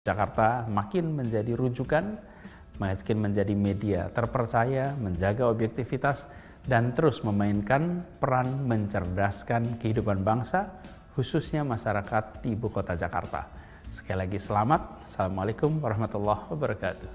Jakarta makin menjadi rujukan, makin menjadi media terpercaya, menjaga objektivitas, dan terus memainkan peran mencerdaskan kehidupan bangsa, khususnya masyarakat di Ibu Kota Jakarta. Sekali lagi selamat. Assalamualaikum warahmatullahi wabarakatuh.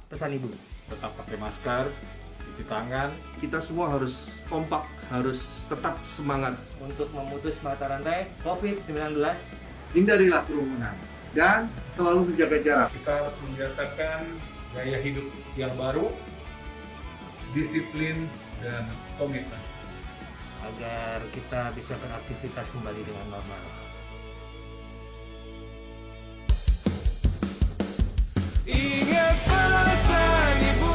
Pesan Ibu, tetap pakai masker, cuci tangan. Kita semua harus kompak, harus tetap semangat untuk memutus mata rantai COVID-19. Hindarilah kerumunan dan selalu menjaga jarak. Kita harus membiasakan gaya hidup yang baru, disiplin dan komitmen agar kita bisa beraktivitas kembali dengan normal. Ingat pesan Ibu,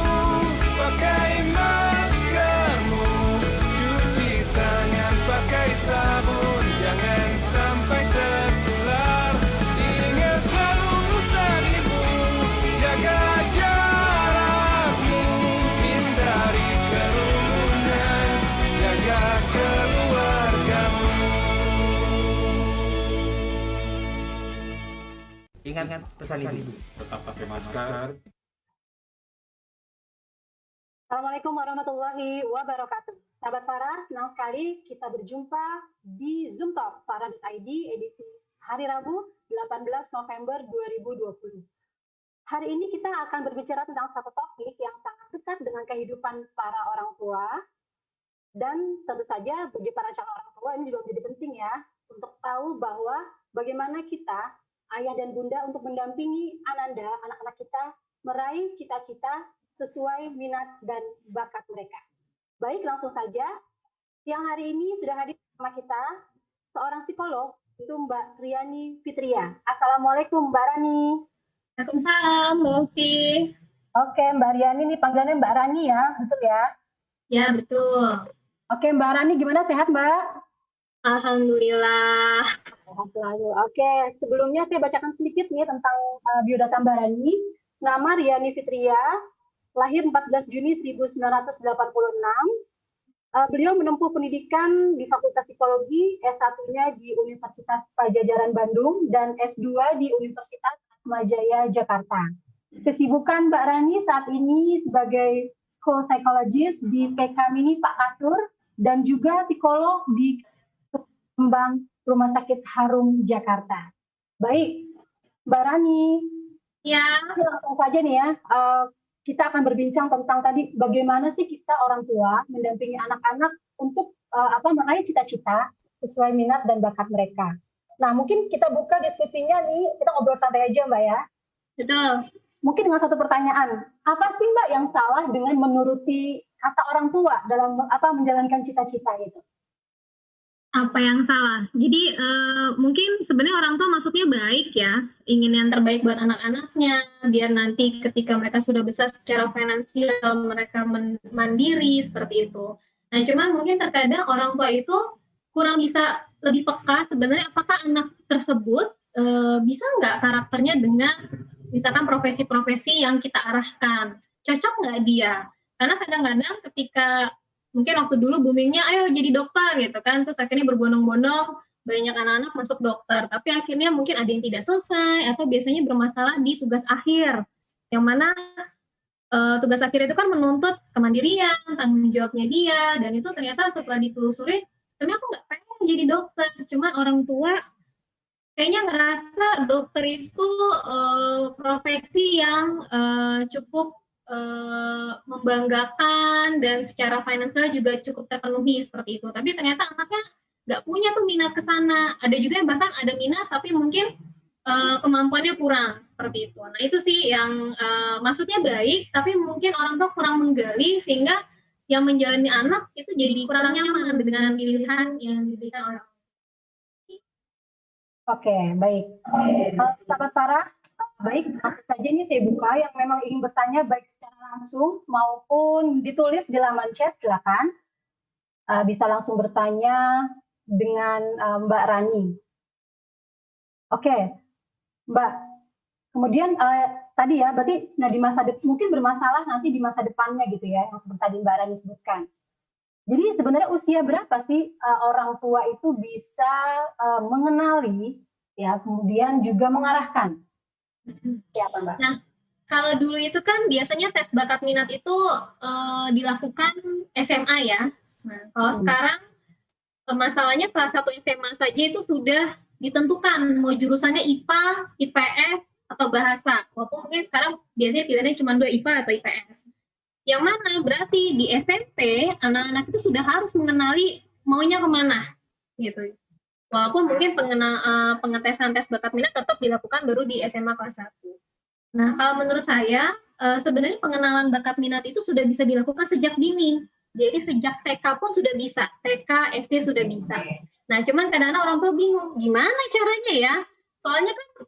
pakai maskermu, cuci tangan pakai sabun, jangan sampai tertular. Ingat selalu pesan Ibu, jaga jarakmu, hindari kerumunan, jaga keluargamu. Ingat pesan Ibu, tetap pakai masker. Assalamualaikum warahmatullahi wabarakatuh. Sahabat Farah, senang sekali kita berjumpa di Zoom Talk Farah.id edisi hari Rabu 18 November 2020. Hari ini kita akan berbicara tentang satu topik yang sangat dekat dengan kehidupan para orang tua, dan tentu saja bagi para calon orang tua ini juga menjadi penting ya untuk tahu bahwa bagaimana kita, ayah dan bunda, untuk mendampingi Ananda, anak-anak kita, meraih cita-cita sesuai minat dan bakat mereka. Baik, langsung saja. Siang hari ini sudah hadir bersama kita seorang psikolog, itu Mbak Riani Fitria. Assalamualaikum Mbak Rani. Waalaikumsalam, Mbak Ufi. Oke, Mbak Riani, ini panggilannya Mbak Rani ya, betul ya? Ya, betul. Oke, Mbak Rani, gimana, sehat Mbak? Alhamdulillah. Sehat selalu. Oke, sebelumnya saya bacakan sedikit nih tentang biodata Mbak Rani. Nama Riani Fitria, lahir 14 Juni 1986. Beliau menempuh pendidikan di Fakultas Psikologi, S1-nya di Universitas Padjadjaran Bandung, dan S2 di Universitas Atmajaya Jakarta. Kesibukan Mbak Rani saat ini sebagai school psychologist di PK Mini Pak Kasur, dan juga psikolog di Kembang Rumah Sakit Harum Jakarta. Baik, Mbak Rani. Ya. Langsung saja nih ya. Kita akan berbincang tentang tadi bagaimana sih kita orang tua mendampingi anak-anak untuk meraih cita-cita sesuai minat dan bakat mereka. Nah, mungkin kita buka diskusinya nih, kita ngobrol santai aja Mbak ya. Betul. Mungkin dengan satu pertanyaan, apa sih Mbak yang salah dengan menuruti kata orang tua dalam menjalankan cita-cita itu? Apa yang salah? Jadi mungkin sebenarnya orang tua maksudnya baik ya, ingin yang terbaik buat anak-anaknya, biar nanti ketika mereka sudah besar secara finansial mereka mandiri seperti itu. Nah, cuman mungkin terkadang orang tua itu kurang bisa lebih peka sebenarnya apakah anak tersebut bisa nggak karakternya dengan misalkan profesi-profesi yang kita arahkan, cocok nggak dia? Karena kadang-kadang ketika mungkin waktu dulu boomingnya ayo jadi dokter gitu kan, terus akhirnya berbondong-bondong banyak anak-anak masuk dokter, tapi akhirnya mungkin ada yang tidak selesai atau biasanya bermasalah di tugas akhir, yang mana tugas akhir itu kan menuntut kemandirian, tanggung jawabnya dia, dan itu ternyata setelah ditelusuri, ternyata aku nggak pengen jadi dokter, cuman orang tua kayaknya ngerasa dokter itu profesi yang cukup membanggakan dan secara finansial juga cukup terpenuhi seperti itu. Tapi ternyata anaknya nggak punya tuh minat ke sana. Ada juga yang bahkan ada minat tapi mungkin kemampuannya kurang seperti itu. Nah itu sih yang maksudnya baik, tapi mungkin orang tua kurang menggali sehingga yang menjalani anak itu jadi kurang nyaman dengan pilihan yang diberikan orang. Oke, baik. Sahabat Farah, baik, langsung saja nih saya buka yang memang ingin bertanya baik secara langsung maupun ditulis di laman chat, silakan. Bisa langsung bertanya dengan Mbak Rani. Oke, Mbak. Kemudian tadi ya, berarti di masa mungkin bermasalah nanti di masa depannya gitu ya, yang seperti tadi Mbak Rani sebutkan. Jadi sebenarnya usia berapa sih orang tua itu bisa mengenali ya, kemudian juga mengarahkan? Siapa Mbak? Nah, kalau dulu itu kan biasanya tes bakat minat itu dilakukan SMA ya. Nah, kalau sekarang masalahnya kelas 1 SMA saja itu sudah ditentukan mau jurusannya IPA, IPS, atau bahasa. Walaupun mungkin sekarang biasanya pilihannya cuma 2 IPA atau IPS. Yang mana berarti di SMP anak-anak itu sudah harus mengenali maunya kemana gitu. Walaupun mungkin pengetesan tes bakat minat tetap dilakukan baru di SMA kelas 1. Nah kalau menurut saya sebenarnya pengenalan bakat minat itu sudah bisa dilakukan sejak dini. Jadi sejak TK pun sudah bisa, TK, SD sudah bisa. Nah cuman kadang-kadang orang tua bingung gimana caranya ya. Soalnya kan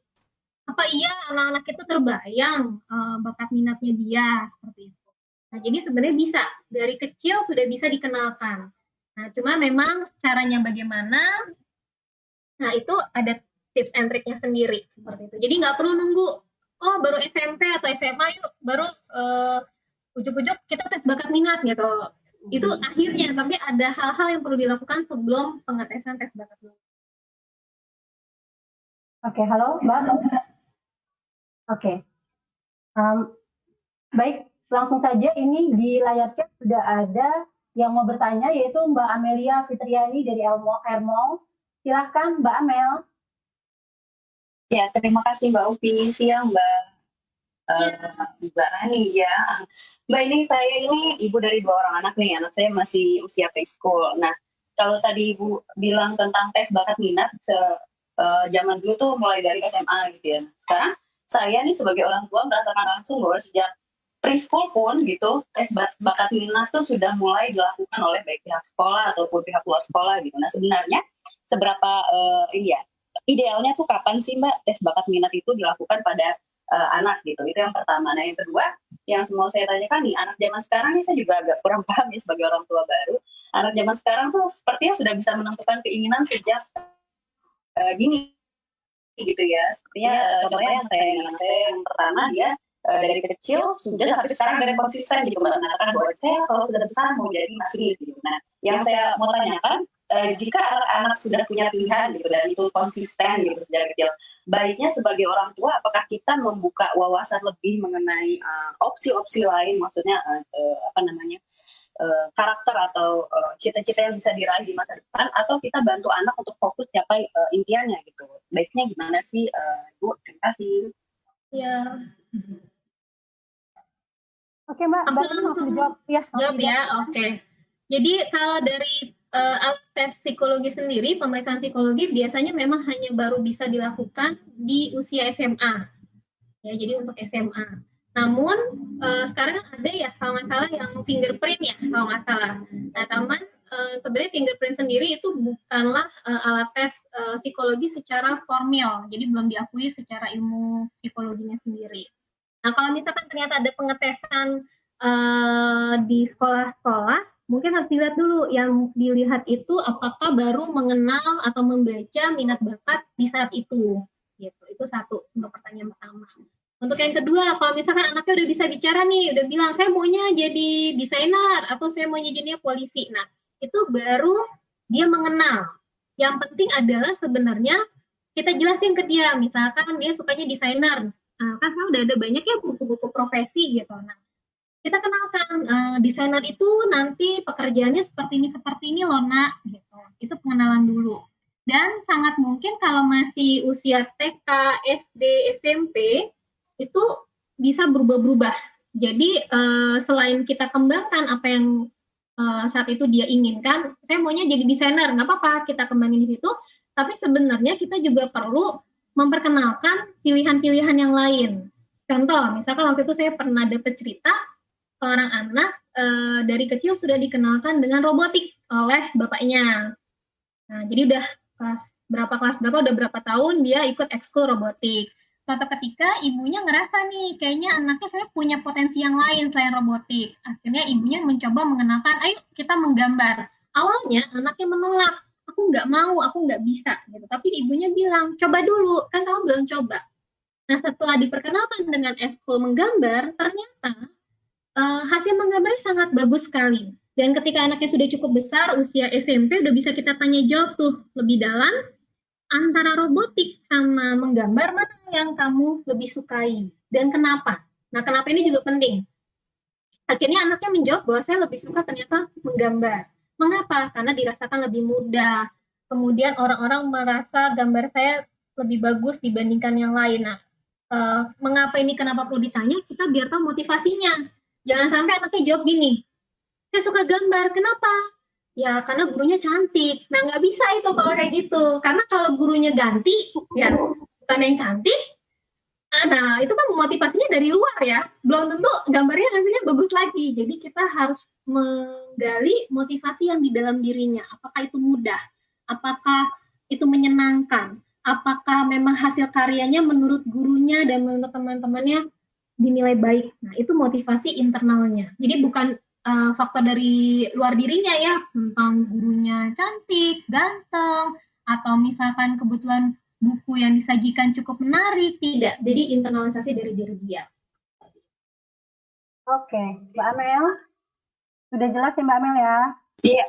apa iya anak-anak itu terbayang bakat minatnya dia seperti itu. Nah, jadi sebenarnya bisa, dari kecil sudah bisa dikenalkan. Nah, cuma memang caranya bagaimana, nah itu ada tips and triknya sendiri, seperti itu. Jadi nggak perlu nunggu, oh baru SMP atau SMA, yuk baru ujuk-ujuk kita tes bakat minat gitu. Itu akhirnya, tapi ada hal-hal yang perlu dilakukan sebelum pengetesan tes bakat minat. Oke, halo Mbak. Oke. Baik. Langsung saja ini di layar chat sudah ada yang mau bertanya yaitu Mbak Amelia Fitriani dari Hermong. Silahkan Mbak Amel. Ya, terima kasih Mbak Upi. Siang Mbak Rani ya. Mbak saya ini ibu dari 2 orang anak nih. Anak saya masih usia preschool. Nah, kalau tadi Ibu bilang tentang tes bakat minat, zaman dulu tuh mulai dari SMA gitu ya. Sekarang saya nih sebagai orang tua merasakan langsung bahwa sejak preschool pun gitu, tes bakat minat tuh sudah mulai dilakukan oleh baik pihak sekolah ataupun pihak luar sekolah gitu. Nah sebenarnya seberapa idealnya tuh kapan sih Mbak tes bakat minat itu dilakukan pada anak gitu? Itu yang pertama. Nah yang kedua, yang semua saya tanyakan nih, anak zaman sekarang nih saya juga agak kurang paham ya sebagai orang tua baru. Anak zaman sekarang tuh sepertinya sudah bisa menentukan keinginan sejak dini gitu ya. Sepertinya contohnya yang pertama dia dari kecil sudah sampai sekarang dari konsisten gitu mengatakan bahwa saya kalau sudah besar mau jadi masinis gitu. Nah, yang saya mau tanyakan jika anak sudah punya pilihan gitu dan itu konsisten gitu sejak kecil, baiknya sebagai orang tua apakah kita membuka wawasan lebih mengenai opsi-opsi lain, maksudnya karakter atau cita-cita yang bisa diraih di masa depan, atau kita bantu anak untuk fokus capai impiannya gitu. Baiknya gimana sih Bu? Terima kasih. Ya. Oke Mbak, Aku langsung dijawab ya. Jawab ya, oke. Jadi kalau dari alat tes psikologi sendiri, pemeriksaan psikologi biasanya memang hanya baru bisa dilakukan di usia SMA. Ya, jadi untuk SMA. Namun sekarang ada ya kalau nggak salah yang fingerprint ya kalau nggak salah. Nah, teman sebenarnya fingerprint sendiri itu bukanlah alat tes psikologi secara formal, jadi belum diakui secara ilmu psikologinya sendiri. Nah, kalau misalkan ternyata ada pengetesan di sekolah-sekolah, mungkin harus dilihat dulu. Yang dilihat itu apakah baru mengenal atau membaca minat bakat di saat itu. Gitu. Itu satu untuk pertanyaan pertama. Untuk yang kedua, kalau misalkan anaknya udah bisa bicara nih, udah bilang saya maunya jadi desainer atau saya maunya jadinya polisi. Nah, itu baru dia mengenal. Yang penting adalah sebenarnya kita jelasin ke dia, misalkan dia sukanya desainer. Kan sekarang udah ada banyak ya buku-buku profesi gitu. Nah, kita kenalkan desainer itu nanti pekerjaannya seperti ini loh nak, gitu. Itu pengenalan dulu. Dan sangat mungkin kalau masih usia TK, SD, SMP itu bisa berubah-berubah Jadi selain kita kembangkan apa yang saat itu dia inginkan, saya maunya jadi desainer, nggak apa-apa kita kembangin di situ. Tapi sebenarnya kita juga perlu memperkenalkan pilihan-pilihan yang lain. Contoh, misalkan waktu itu saya pernah dapat cerita seorang anak dari kecil sudah dikenalkan dengan robotik oleh bapaknya. Nah, jadi udah kelas berapa, udah berapa tahun dia ikut ekskul robotik. Suatu ketika ibunya ngerasa nih, kayaknya anaknya saya punya potensi yang lain selain robotik. Akhirnya ibunya mencoba mengenalkan, ayo kita menggambar. Awalnya anaknya menolak, aku nggak mau, aku nggak bisa. Gitu. Tapi ibunya bilang, coba dulu, kan kamu belum coba. Nah, setelah diperkenalkan dengan ekskul menggambar, ternyata hasil menggambarnya sangat bagus sekali. Dan ketika anaknya sudah cukup besar, usia SMP, udah bisa kita tanya jawab tuh lebih dalam, antara robotik sama menggambar, mana yang kamu lebih sukai? Dan kenapa? Nah, kenapa ini juga penting. Akhirnya anaknya menjawab bahwa saya lebih suka ternyata menggambar. Mengapa? Karena dirasakan lebih mudah. Kemudian orang-orang merasa gambar saya lebih bagus dibandingkan yang lain. Nah, mengapa ini, kenapa perlu ditanya? Kita biar tahu motivasinya. Jangan sampai anaknya jawab gini, saya suka gambar, kenapa? Ya, karena gurunya cantik. Nah, nggak bisa itu kalau kayak gitu. Karena kalau gurunya ganti, ya bukan yang cantik, nah itu kan motivasinya dari luar ya. Belum tentu gambarnya hasilnya bagus lagi. Jadi kita harus menggali motivasi yang di dalam dirinya. Apakah itu mudah? Apakah itu menyenangkan? Apakah memang hasil karyanya menurut gurunya dan menurut teman-temannya dinilai baik? Nah, itu motivasi internalnya. Jadi bukan faktor dari luar dirinya ya, tentang gurunya cantik, ganteng, atau misalkan kebetulan buku yang disajikan cukup menarik, tidak. Jadi internalisasi dari diri dia. Oke, Mbak Amel. Sudah jelas ya Mbak Amel ya? Iya.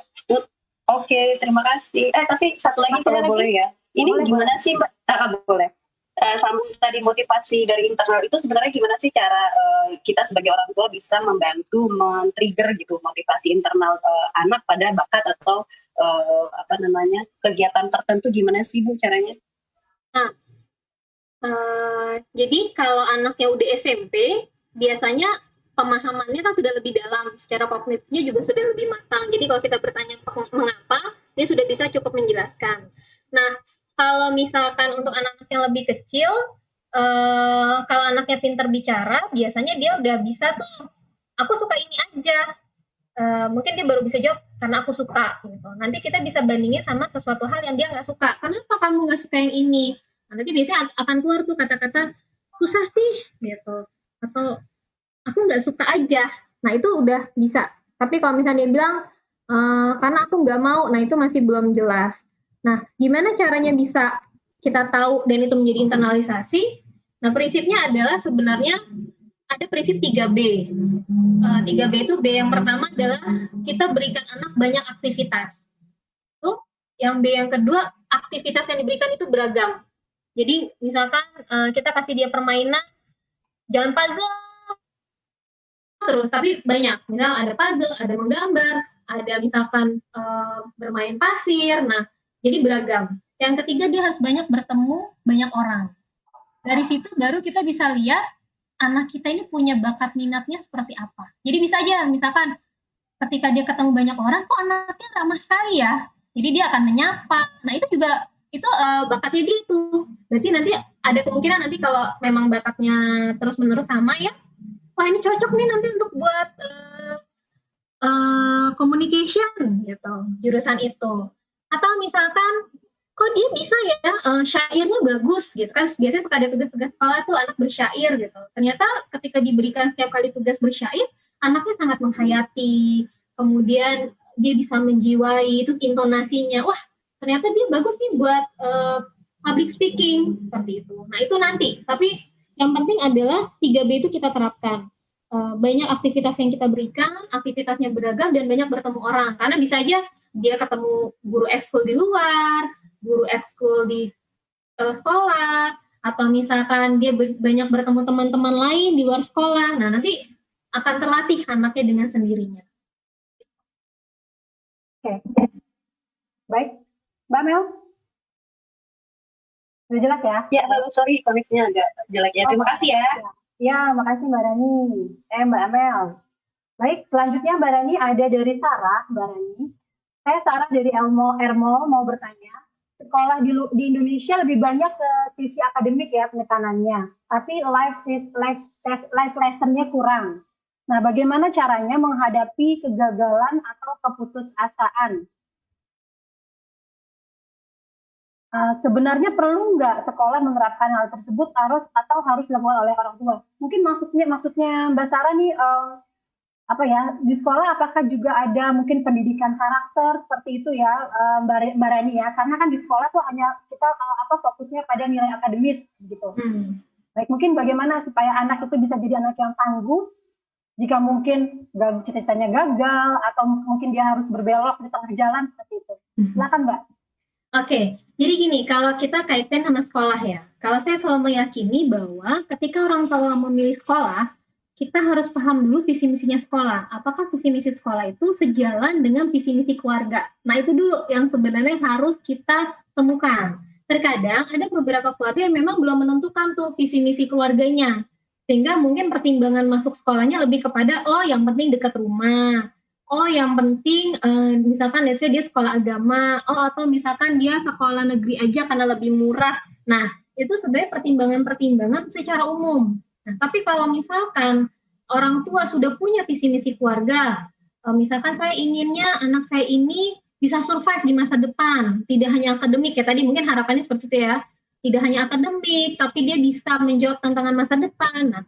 Oke, terima kasih. Tapi satu lagi kalau boleh ya. Ini boleh, gimana sih Mbak? Boleh. Sambung tadi motivasi dari internal itu sebenarnya gimana sih cara kita sebagai orang tua bisa membantu men-trigger gitu motivasi internal anak pada bakat atau kegiatan tertentu, gimana sih Bu caranya? Nah, jadi kalau anaknya udah SMP, biasanya pemahamannya kan sudah lebih dalam, secara kognitifnya juga sudah lebih matang. Jadi kalau kita bertanya mengapa, dia sudah bisa cukup menjelaskan. Nah, kalau misalkan untuk anak-anak yang lebih kecil, kalau anaknya pintar bicara, biasanya dia udah bisa tuh, aku suka ini aja. Mungkin dia baru bisa jawab, karena aku suka. Gitu. Nanti kita bisa bandingin sama sesuatu hal yang dia nggak suka. Kenapa kamu nggak suka yang ini? Nah, nanti biasanya akan keluar tuh kata-kata, susah sih, gitu. Atau, aku nggak suka aja. Nah, itu udah bisa. Tapi kalau misalnya dia bilang, karena aku nggak mau, nah itu masih belum jelas. Nah, gimana caranya bisa kita tahu dan itu menjadi internalisasi? Nah, prinsipnya adalah sebenarnya ada prinsip 3B. 3B itu, B yang pertama adalah kita berikan anak banyak aktivitas. Tuh, yang B yang kedua, aktivitas yang diberikan itu beragam. Jadi, misalkan kita kasih dia permainan, jangan puzzle terus, tapi banyak. Misal ada puzzle, ada menggambar, ada misalkan bermain pasir. Nah, jadi beragam. Yang ketiga, dia harus banyak bertemu banyak orang. Dari situ baru kita bisa lihat anak kita ini punya bakat minatnya seperti apa. Jadi bisa aja misalkan ketika dia ketemu banyak orang, kok anaknya ramah sekali ya. Jadi dia akan menyapa. Nah, itu juga bakatnya dia itu. Berarti nanti ada kemungkinan nanti kalau memang bakatnya terus-menerus sama ya, wah ini cocok nih nanti untuk buat communication gitu, jurusan itu. Atau misalkan, kok dia bisa ya syairnya bagus gitu kan, biasanya suka ada tugas-tugas sekolah tuh anak bersyair gitu. Ternyata ketika diberikan setiap kali tugas bersyair, anaknya sangat menghayati, kemudian dia bisa menjiwai, terus intonasinya, wah ternyata dia bagus nih buat public speaking, seperti itu. Nah itu nanti, tapi yang penting adalah 3B itu kita terapkan. Banyak aktivitas yang kita berikan, aktivitasnya beragam dan banyak bertemu orang, karena bisa aja dia ketemu guru ekskul di luar, guru ekskul di sekolah, atau misalkan dia banyak bertemu teman-teman lain di luar sekolah. Nah, nanti akan terlatih anaknya dengan sendirinya. Oke. Baik. Mbak Mel? Sudah jelas ya? Ya, halo, sorry koneksinya agak jelek ya. Terima kasih ya. Ya, makasih Mbak Rani. Mbak Amel. Baik, selanjutnya Mbak Rani ada dari Sarah, Mbak Rani. Saya Sarah dari Ermol mau bertanya. Sekolah di Indonesia lebih banyak ke sisi akademik ya penekanannya, tapi life lessonnya kurang. Nah, bagaimana caranya menghadapi kegagalan atau keputusasaan? Sebenarnya perlu nggak sekolah menerapkan hal tersebut atau harus dilakukan oleh orang tua? Mungkin maksudnya Mbak Sarah nih, di sekolah apakah juga ada mungkin pendidikan karakter seperti itu ya, Mbak Rani ya? Karena kan di sekolah tuh hanya kita fokusnya pada nilai akademis gitu. Baik, mungkin bagaimana supaya anak itu bisa jadi anak yang tangguh jika mungkin ceritanya gagal atau mungkin dia harus berbelok di tengah jalan seperti itu. Silakan Mbak. Oke, jadi gini, kalau kita kaitkan sama sekolah ya, kalau saya selalu meyakini bahwa ketika orang tua memilih sekolah, kita harus paham dulu visi misinya sekolah. Apakah visi misi sekolah itu sejalan dengan visi misi keluarga? Nah, itu dulu yang sebenarnya harus kita temukan. Terkadang ada beberapa keluarga yang memang belum menentukan tuh visi misi keluarganya, sehingga mungkin pertimbangan masuk sekolahnya lebih kepada yang penting dekat rumah. Yang penting misalkan let's say dia sekolah agama, atau misalkan dia sekolah negeri aja karena lebih murah. Nah, itu sebenarnya pertimbangan secara umum. Nah, tapi kalau misalkan orang tua sudah punya visi misi keluarga, misalkan saya inginnya anak saya ini bisa survive di masa depan, tidak hanya akademik ya, tadi mungkin harapannya seperti itu ya, tidak hanya akademik, tapi dia bisa menjawab tantangan masa depan. Nah,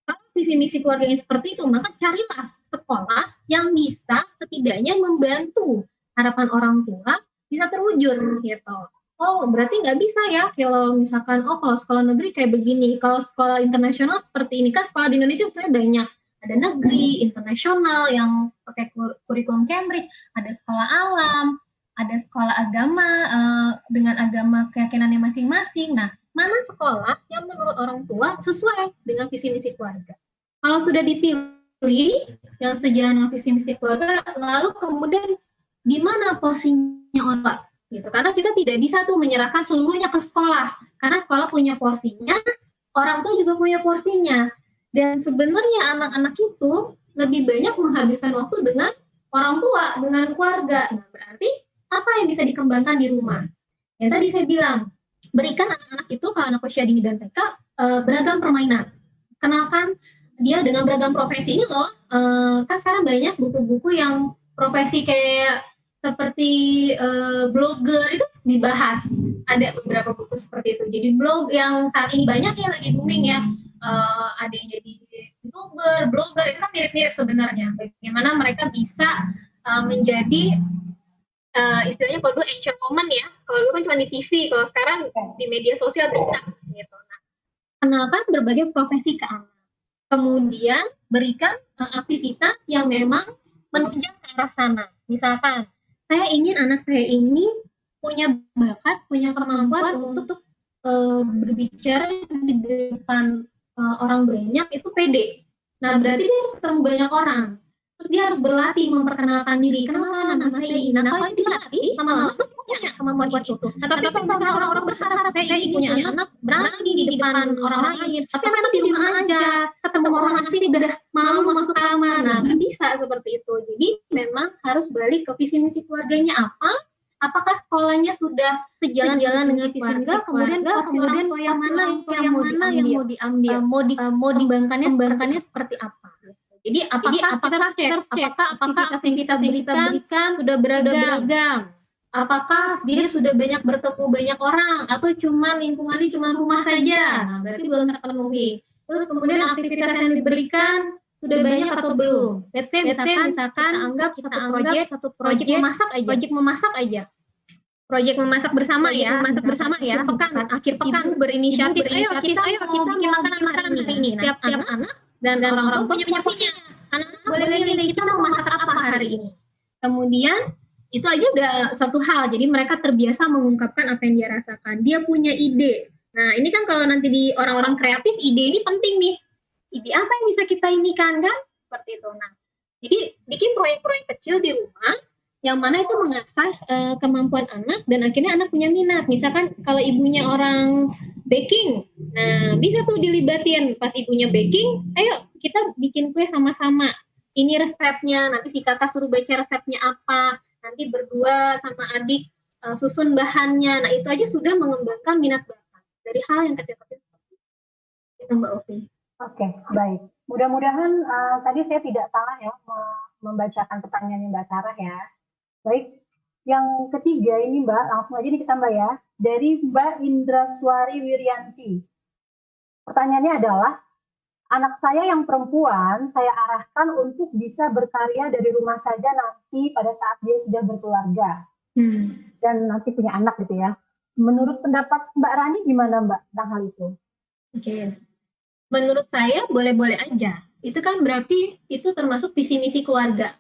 kalau visi misi keluarganya seperti itu, maka carilah sekolah yang bisa setidaknya membantu harapan orang tua bisa terwujud gitu. Berarti nggak bisa ya kalau misalkan kalau sekolah negeri kayak begini, kalau sekolah internasional seperti ini, kan sekolah di Indonesia sebenarnya banyak, ada negeri, internasional yang pakai kurikulum Cambridge, ada sekolah alam, ada sekolah agama dengan agama keyakinannya masing-masing. Nah, mana sekolah yang menurut orang tua sesuai dengan visi misi keluarga? Kalau sudah dipilih yang sejalan dengan visi misi keluarga, lalu kemudian di mana porsinya orang tua? Gitu. Karena kita tidak bisa tuh menyerahkan seluruhnya ke sekolah, karena sekolah punya porsinya, orang tua juga punya porsinya. Dan sebenarnya anak-anak itu lebih banyak menghabiskan waktu dengan orang tua, dengan keluarga. Nah, berarti apa yang bisa dikembangkan di rumah? Yang tadi saya bilang, berikan anak-anak itu, kalau anak usia dini dan TK, beragam permainan. Kenalkan dia dengan beragam profesi ini loh. Kan sekarang banyak buku-buku yang profesi kayak seperti blogger itu dibahas. Ada beberapa buku seperti itu. Jadi blog yang saat ini banyak ya lagi booming ya. Ada yang jadi youtuber, blogger, itu kan mirip-mirip sebenarnya. Bagaimana mereka bisa menjadi istilahnya kalau dulu ancient woman ya. Kalau dulu kan cuma di TV, kalau sekarang di media sosial bisa gitu. Nah, kenalkan berbagai profesi ke anak. Kemudian berikan aktivitas yang memang menunjang ke arah sana. Misalkan, saya ingin anak saya ini punya bakat, punya kemampuan untuk berbicara di depan orang banyak itu pede. Nah, berarti dia harus ketemu banyak orang. Terus dia harus berlatih memperkenalkan diri. Kenalkan anak saya ini. Nah, kalau dilatih, lama-lama punya kemampuan itu. Nah, tapi kalau orang-orang berharap saya punya anak berani di depan orang lain, tapi anak di rumah aja, ketemu orang asing udah malu masuk kamar. Nah, bisa seperti itu. Jadi memang harus balik ke visi misi keluarganya apa? Apakah sekolahnya sudah sejalan-jalan dengan visi misi kemudian orang tua yang mana yang mau diambil, mau dikembangkannya seperti apa? Jadi apakah kita harus cek apakah aktivitas yang kita berikan sudah beragam? Apakah dia sudah banyak bertemu banyak orang atau cuma lingkungannya cuma rumah saja? Nah, berarti belum terpenuhi. Terus kemudian aktivitas yang diberikan sudah banyak atau belum? Let's say misalkan anggap satu proyek memasak aja. Proyek memasak bersama ya, pekan akhir pekan berinisiatif. Ayo kita bikin makanan hari ini. Setiap anak dan orang tua punya porsinya. Anak-anak boleh milih kita mau masak apa hari ini. Kemudian itu aja udah suatu hal. Jadi mereka terbiasa mengungkapkan apa yang dia rasakan. Dia punya ide. Nah, ini kan kalau nanti di orang-orang kreatif, ide ini penting nih. Ide apa yang bisa kita inikan kan? Seperti itu. Nah, jadi bikin proyek-proyek kecil di rumah yang mana itu mengasah kemampuan anak dan akhirnya anak punya minat. Misalkan kalau ibunya orang baking. Nah, bisa tuh dilibatin pas ibunya baking, ayo kita bikin kue sama-sama. Ini resepnya, nanti si kakak suruh baca resepnya apa, nanti berdua sama adik susun bahannya. Nah, itu aja sudah mengembangkan minat bakat dari hal yang kecil-kecil seperti itu, Mbak Ovi. Oke, baik. Mudah-mudahan tadi saya tidak salah ya membacakan pertanyaan Mbak Sarah ya. Baik, yang ketiga ini Mbak, langsung aja nih kita Mbak ya. Dari Mbak Indraswari Wiryanti. Pertanyaannya adalah, anak saya yang perempuan saya arahkan untuk bisa berkarya dari rumah saja nanti pada saat dia sudah berkeluarga. Dan nanti punya anak gitu ya. Menurut pendapat Mbak Rani gimana Mbak tentang hal itu? Oke. Menurut saya boleh-boleh aja. Itu kan berarti itu termasuk visi misi keluarga.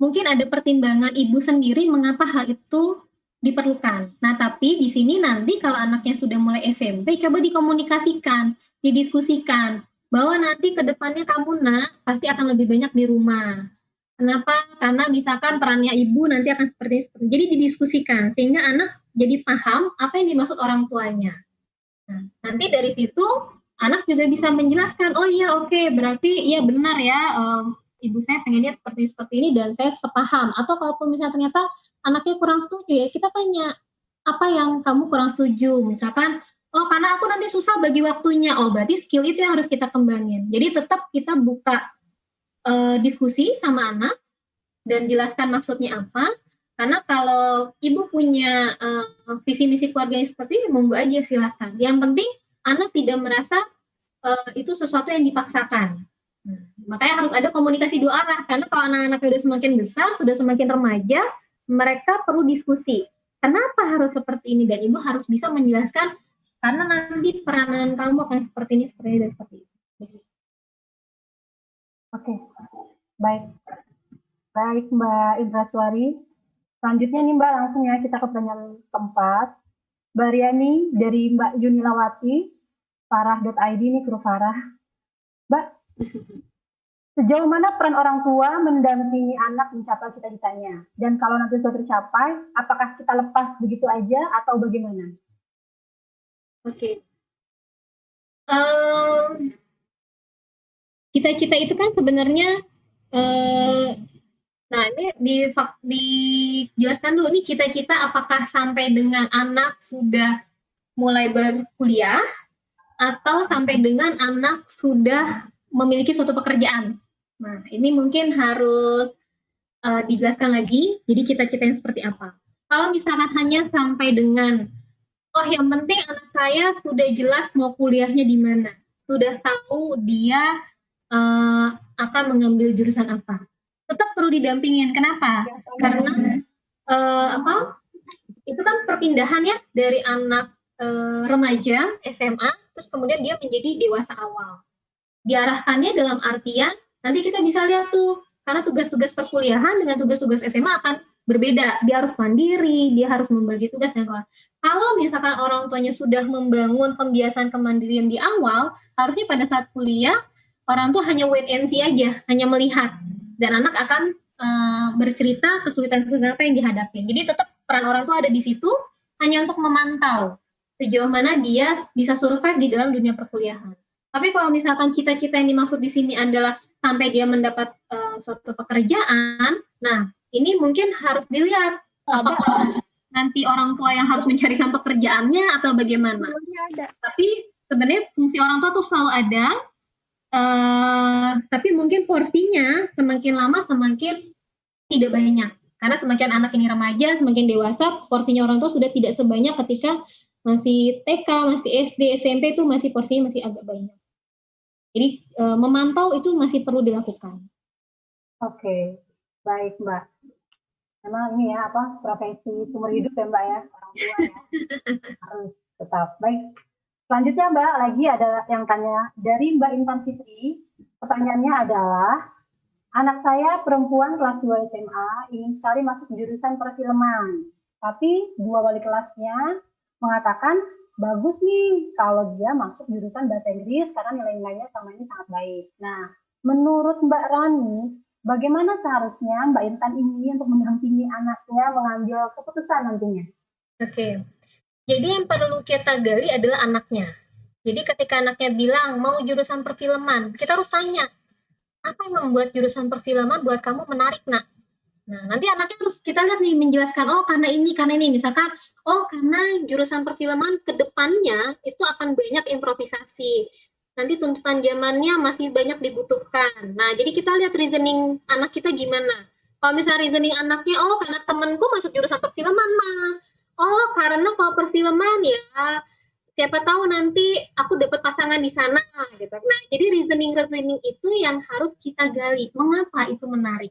Mungkin ada pertimbangan ibu sendiri mengapa hal itu diperlukan. Nah, tapi di sini nanti kalau anaknya sudah mulai SMP, coba dikomunikasikan, didiskusikan, bahwa nanti ke depannya kamu pasti akan lebih banyak di rumah. Kenapa? Karena misalkan perannya ibu nanti akan seperti itu. Jadi didiskusikan, sehingga anak jadi paham apa yang dimaksud orang tuanya. Nah, nanti dari situ, anak juga bisa menjelaskan, oh iya oke, berarti iya benar ya, ibu saya pengennya seperti ini dan saya sepaham. Atau kalaupun misalnya ternyata anaknya kurang setuju ya, kita tanya, apa yang kamu kurang setuju? Misalkan, oh karena aku nanti susah bagi waktunya, oh berarti skill itu yang harus kita kembangin. Jadi tetap kita buka diskusi sama anak dan jelaskan maksudnya apa. Karena kalau ibu punya visi misi keluarga yang seperti ini, monggo aja silakan. Yang penting anak tidak merasa itu sesuatu yang dipaksakan. Makanya harus ada komunikasi dua arah. Karena kalau anak-anaknya sudah semakin besar, sudah semakin remaja, mereka perlu diskusi. Kenapa harus seperti ini? Dan ibu harus bisa menjelaskan, karena nanti peranan kamu akan seperti ini, dan seperti itu. Oke, baik. Baik Mbak Indraswari. Selanjutnya nih Mbak, langsung ya kita ke pertanyaan keempat. Mbak Riani dari Mbak Yunilawati, Farah.id nih kru Farah. Mbak, sejauh mana peran orang tua mendampingi anak mencapai cita-citanya? Dan kalau nanti sudah tercapai, apakah kita lepas begitu aja atau bagaimana? Oke. Cita-cita itu kan sebenarnya, nah ini dijelaskan dulu nih cita-cita apakah sampai dengan anak sudah mulai berkuliah atau sampai dengan anak sudah memiliki suatu pekerjaan. Nah ini mungkin harus dijelaskan lagi, jadi cita-cita yang seperti apa. Kalau misalkan hanya sampai dengan, oh yang penting anak saya sudah jelas mau kuliahnya di mana, sudah tahu dia akan mengambil jurusan apa, tetap perlu didampingin. Kenapa? Karena itu kan perpindahan ya dari anak remaja SMA terus kemudian dia menjadi dewasa awal. Diarahkannya dalam artian nanti kita bisa lihat tuh, karena tugas-tugas perkuliahan dengan tugas-tugas SMA akan berbeda. Dia harus mandiri, dia harus membagi tugas dan kawan. Kalau misalkan orang tuanya sudah membangun pembiasaan kemandirian di awal, harusnya pada saat kuliah orang tua hanya wait and see aja, hanya melihat, dan anak akan bercerita kesulitan-kesulitan apa yang dihadapi. Jadi tetap peran orang tua ada di situ hanya untuk memantau sejauh mana dia bisa survive di dalam dunia perkuliahan. Tapi kalau misalkan cita-cita yang dimaksud di sini adalah sampai dia mendapat suatu pekerjaan, nah ini mungkin harus dilihat apakah nanti orang tua yang harus mencarikan pekerjaannya atau bagaimana. Tapi sebenarnya fungsi orang tua tuh selalu ada. Tapi mungkin porsinya semakin lama semakin tidak banyak. Karena semakin anak ini remaja, semakin dewasa, porsinya orang tua sudah tidak sebanyak ketika masih TK, masih SD, SMP itu masih porsinya masih agak banyak. Jadi memantau itu masih perlu dilakukan. Oke, baik Mbak. Memang ini ya profesi seumur hidup ya Mbak ya, orang tua ya. Harus tetap baik. Selanjutnya Mbak, lagi ada yang tanya dari Mbak Intan Fitri. Pertanyaannya adalah, anak saya perempuan kelas 2 SMA ingin sekali masuk jurusan perfilman. Tapi dua wali kelasnya mengatakan, bagus nih kalau dia masuk jurusan bahasa Inggris karena nilai-nilainya sama ini sangat baik. Nah, menurut Mbak Rani, bagaimana seharusnya Mbak Intan ini untuk mendampingi anaknya mengambil keputusan nantinya? Oke. Jadi yang perlu kita gali adalah anaknya. Jadi ketika anaknya bilang mau jurusan perfilman, kita harus tanya, apa yang membuat jurusan perfilman buat kamu menarik, nak? Nah, nanti anaknya harus kita lihat nih menjelaskan, oh karena ini. Misalkan, oh karena jurusan perfilman ke depannya itu akan banyak improvisasi. Nanti tuntutan zamannya masih banyak dibutuhkan. Nah, jadi kita lihat reasoning anak kita gimana. Kalau misalnya reasoning anaknya, oh karena temenku masuk jurusan perfilman, mah. Oh, karena kalau perfilman ya, siapa tahu nanti aku dapat pasangan di sana, gitu. Nah, jadi reasoning itu yang harus kita gali. Mengapa itu menarik?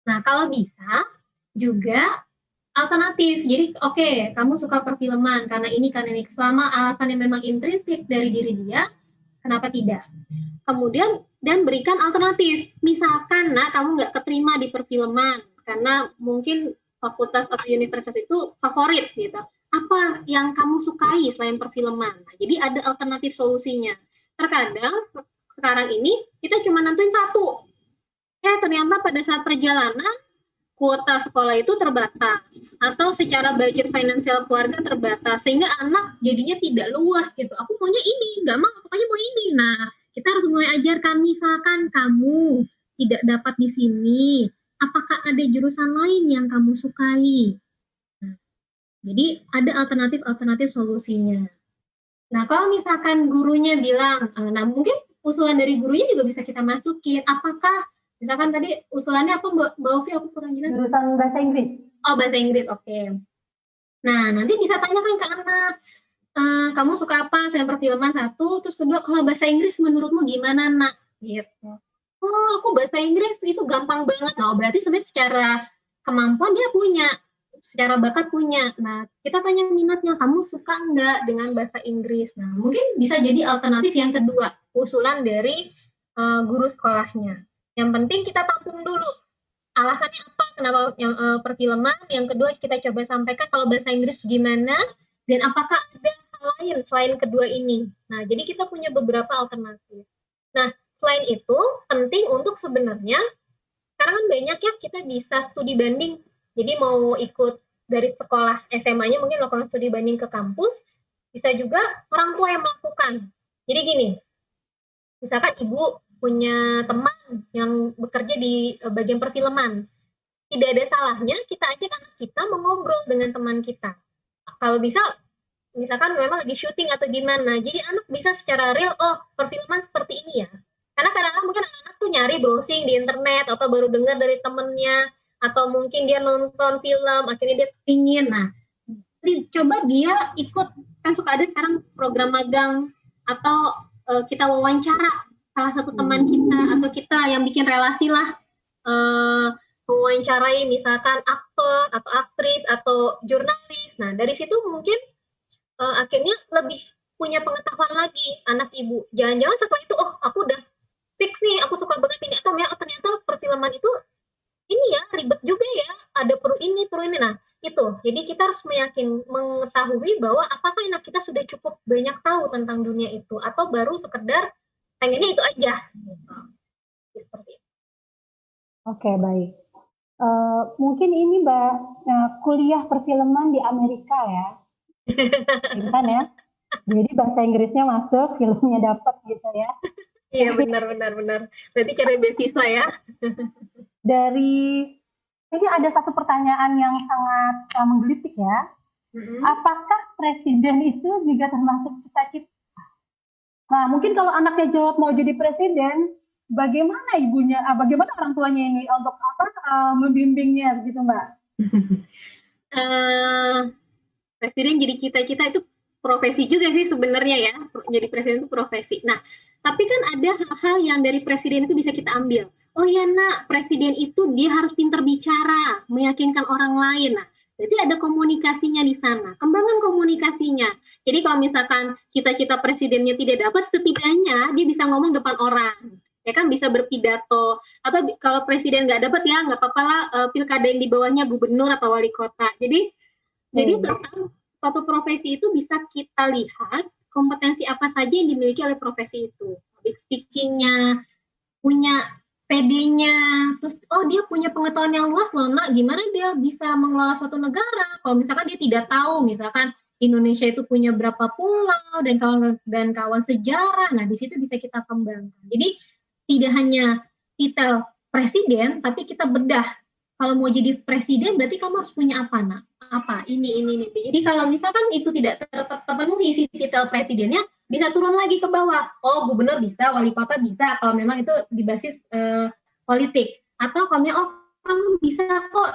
Nah, kalau bisa juga alternatif. Jadi, oke, kamu suka perfilman karena ini. Selama alasannya memang intrinsik dari diri dia, kenapa tidak? Kemudian, dan berikan alternatif. Misalkan, kamu nggak keterima di perfilman karena mungkin fakultas atau universitas itu favorit, gitu. Apa yang kamu sukai selain perfilman? Nah, jadi ada alternatif solusinya. Terkadang, sekarang ini, kita cuma nentuin satu. Ternyata pada saat perjalanan, kuota sekolah itu terbatas. Atau secara budget finansial keluarga terbatas. Sehingga anak jadinya tidak luas gitu. Aku maunya ini, nggak mau, pokoknya mau ini. Nah, kita harus mulai ajarkan, misalkan kamu tidak dapat di sini, apakah ada jurusan lain yang kamu sukai? Nah, jadi ada alternatif solusinya. Nah, kalau misalkan gurunya bilang, nah mungkin usulan dari gurunya juga bisa kita masukin. Apakah, misalkan tadi usulannya apa Mbak Ovi, aku kurang jelas. Jurusan bahasa Inggris. Oh, bahasa Inggris, oke. Nah, nanti bisa tanyakan ke anak, kamu suka apa selain perfilman, satu, terus kedua, kalau bahasa Inggris menurutmu gimana, nak? Gitu. Oh, aku bahasa Inggris itu gampang banget. Nah, berarti sebenarnya secara kemampuan dia punya, secara bakat punya. Nah, kita tanya minatnya, kamu suka nggak dengan bahasa Inggris? Nah, mungkin bisa jadi alternatif yang kedua, usulan dari guru sekolahnya. Yang penting kita tampung dulu. Alasannya apa, kenapa perfilman? Yang kedua, kita coba sampaikan kalau bahasa Inggris gimana, dan apakah ada hal lain selain kedua ini. Nah, jadi kita punya beberapa alternatif. Nah, selain itu, penting untuk sebenarnya, sekarang kan banyak ya kita bisa studi banding. Jadi mau ikut dari sekolah SMA-nya mungkin melakukan studi banding ke kampus, bisa juga orang tua yang melakukan. Jadi gini, misalkan ibu punya teman yang bekerja di bagian perfilman, tidak ada salahnya kita ajak anak kita mengobrol dengan teman kita. Kalau bisa, misalkan memang lagi syuting atau gimana, jadi anak bisa secara real, oh perfilman seperti ini ya. Karena kadang-kadang mungkin anak tuh nyari browsing di internet, atau baru dengar dari temennya, atau mungkin dia nonton film, akhirnya dia kepingin. Nah, coba dia ikut, kan suka ada sekarang program magang, atau kita wawancara salah satu teman kita, atau kita yang bikin relasi lah, mewawancarai misalkan aktor, atau aktris, atau jurnalis. Nah, dari situ mungkin akhirnya lebih punya pengetahuan lagi anak ibu. Jangan-jangan setelah itu, oh aku udah fix nih, aku suka banget ini, atau ya ternyata perfilman itu ini ya ribet juga ya, ada perlu ini. Nah, itu. Jadi kita harus mengetahui bahwa apakah anak kita sudah cukup banyak tahu tentang dunia itu, atau baru sekedar pengennya itu aja. Seperti itu. Oke, baik. Mungkin ini Mbak, kuliah perfilman di Amerika ya. Kan ya? Jadi bahasa Inggrisnya masuk, filmnya dapat gitu ya. Iya, benar. Berarti cari beasiswa ya. Ini ada satu pertanyaan yang sangat menggelitik ya. Apakah presiden itu juga termasuk cita-cita? Nah, mungkin kalau anaknya jawab mau jadi presiden, bagaimana ibunya, bagaimana orang tuanya ini untuk membimbingnya gitu Mbak? Presiden jadi cita-cita itu profesi juga sih sebenarnya ya. Jadi presiden itu profesi. Nah, tapi kan ada hal-hal yang dari presiden itu bisa kita ambil. Oh ya nak, presiden itu dia harus pintar bicara, meyakinkan orang lain. Nah, berarti ada komunikasinya di sana, kembangan komunikasinya. Jadi kalau misalkan cita-cita presidennya tidak dapat, setidaknya dia bisa ngomong depan orang. Ya kan, bisa berpidato. Atau kalau presiden nggak dapat ya nggak apa-apa lah, pilkada yang di bawahnya gubernur atau wali kota. Jadi tentang suatu profesi itu bisa kita lihat kompetensi apa saja yang dimiliki oleh profesi itu. Public speaking-nya, punya PD-nya, terus dia punya pengetahuan yang luas loh nak, gimana dia bisa mengelola suatu negara. Kalau misalkan dia tidak tahu, misalkan Indonesia itu punya berapa pulau dan kawan sejarah. Nah, di situ bisa kita kembangkan. Jadi tidak hanya titel presiden, tapi kita bedah. Kalau mau jadi presiden, berarti kamu harus punya apa, nak? Apa? Ini. Jadi kalau misalkan itu tidak terpenuhi isi titel presidennya, bisa turun lagi ke bawah. Oh, gubernur bisa, wali kota bisa, kalau memang itu di basis politik. Atau kamu bisa kok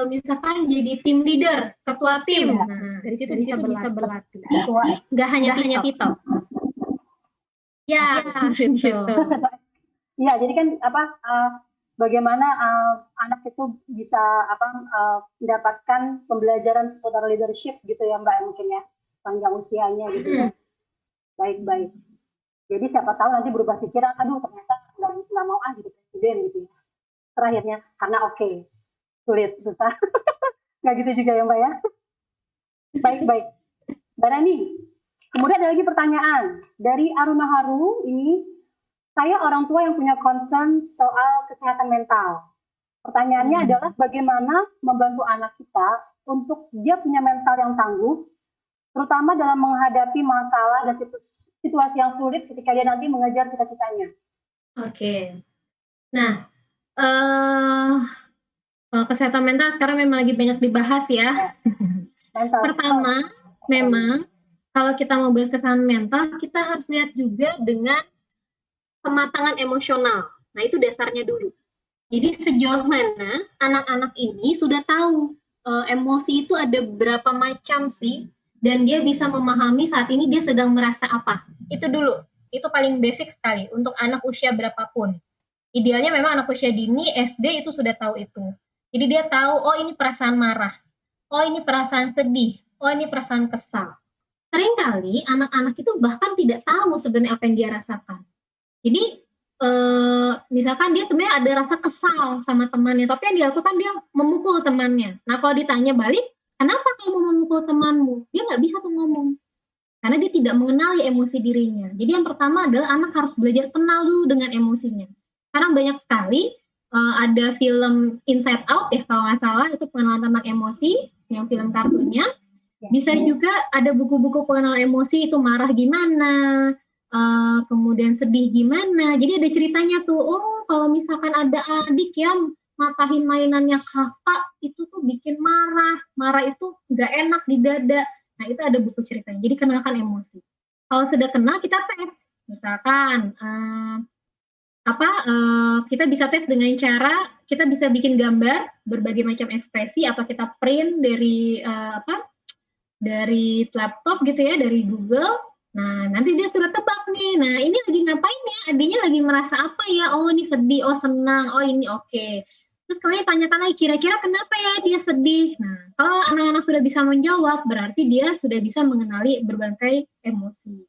misalkan jadi tim leader, ketua tim. Nah, dari situ bisa berlatih. Nggak hanya titel. Ya, gitu. Iya, jadi kan bagaimana anak itu bisa mendapatkan pembelajaran seputar leadership gitu ya Mbak, mungkin ya, panjang usianya gitu ya. Baik. Jadi siapa tahu nanti berubah pikiran, aduh ternyata nggak mau jadi presiden gitu ya. Terakhirnya karena sulit, susah. Nggak gitu juga ya Mbak ya. Baik. Mbak Rani, kemudian ada lagi pertanyaan dari Aruna Haru ini. Saya orang tua yang punya concern soal kesehatan mental. Pertanyaannya adalah bagaimana membantu anak kita untuk dia punya mental yang tangguh, terutama dalam menghadapi masalah dan situasi yang sulit ketika dia nanti mengejar cita-citanya. Oke. Nah, kesehatan mental sekarang memang lagi banyak dibahas ya. Pertama, memang kalau kita mau bahas kesehatan mental, kita harus lihat juga dengan kematangan emosional. Nah, itu dasarnya dulu. Jadi sejauh mana anak-anak ini sudah tahu emosi itu ada berapa macam sih, dan dia bisa memahami saat ini dia sedang merasa apa. Itu dulu. Itu paling basic sekali untuk anak usia berapapun. Idealnya memang anak usia dini, SD itu sudah tahu itu. Jadi dia tahu, oh ini perasaan marah, oh ini perasaan sedih, oh ini perasaan kesal. Seringkali anak-anak itu bahkan tidak tahu sebenarnya apa yang dia rasakan. Jadi misalkan dia sebenarnya ada rasa kesal sama temannya, tapi yang dilakukan dia memukul temannya. Nah kalau ditanya balik, kenapa kamu memukul temanmu? Dia nggak bisa tuh ngomong, karena dia tidak mengenali emosi dirinya. Jadi yang pertama adalah anak harus belajar kenal dulu dengan emosinya. Sekarang banyak sekali ada film Inside Out ya kalau nggak salah, itu pengenalan tentang emosi, yang film kartunya. Bisa juga ada buku-buku pengenalan emosi, itu marah gimana, kemudian sedih gimana. Jadi ada ceritanya tuh, oh kalau misalkan ada adik yang matahin mainannya kakak, itu tuh bikin marah itu nggak enak di dada. Nah itu ada buku ceritanya, jadi kenalkan emosi. Kalau sudah kenal, kita tes. Misalkan kita bisa tes dengan cara kita bisa bikin gambar berbagai macam ekspresi, atau kita print dari laptop gitu ya, dari Google. Nah, nanti dia sudah tebak nih. Nah, ini lagi ngapain ya? Adiknya lagi merasa apa ya? Oh, ini sedih. Oh, senang. Oh, ini oke. Terus kalian tanyakan lagi, kira-kira kenapa ya dia sedih? Nah, kalau anak-anak sudah bisa menjawab, berarti dia sudah bisa mengenali berbagai emosi.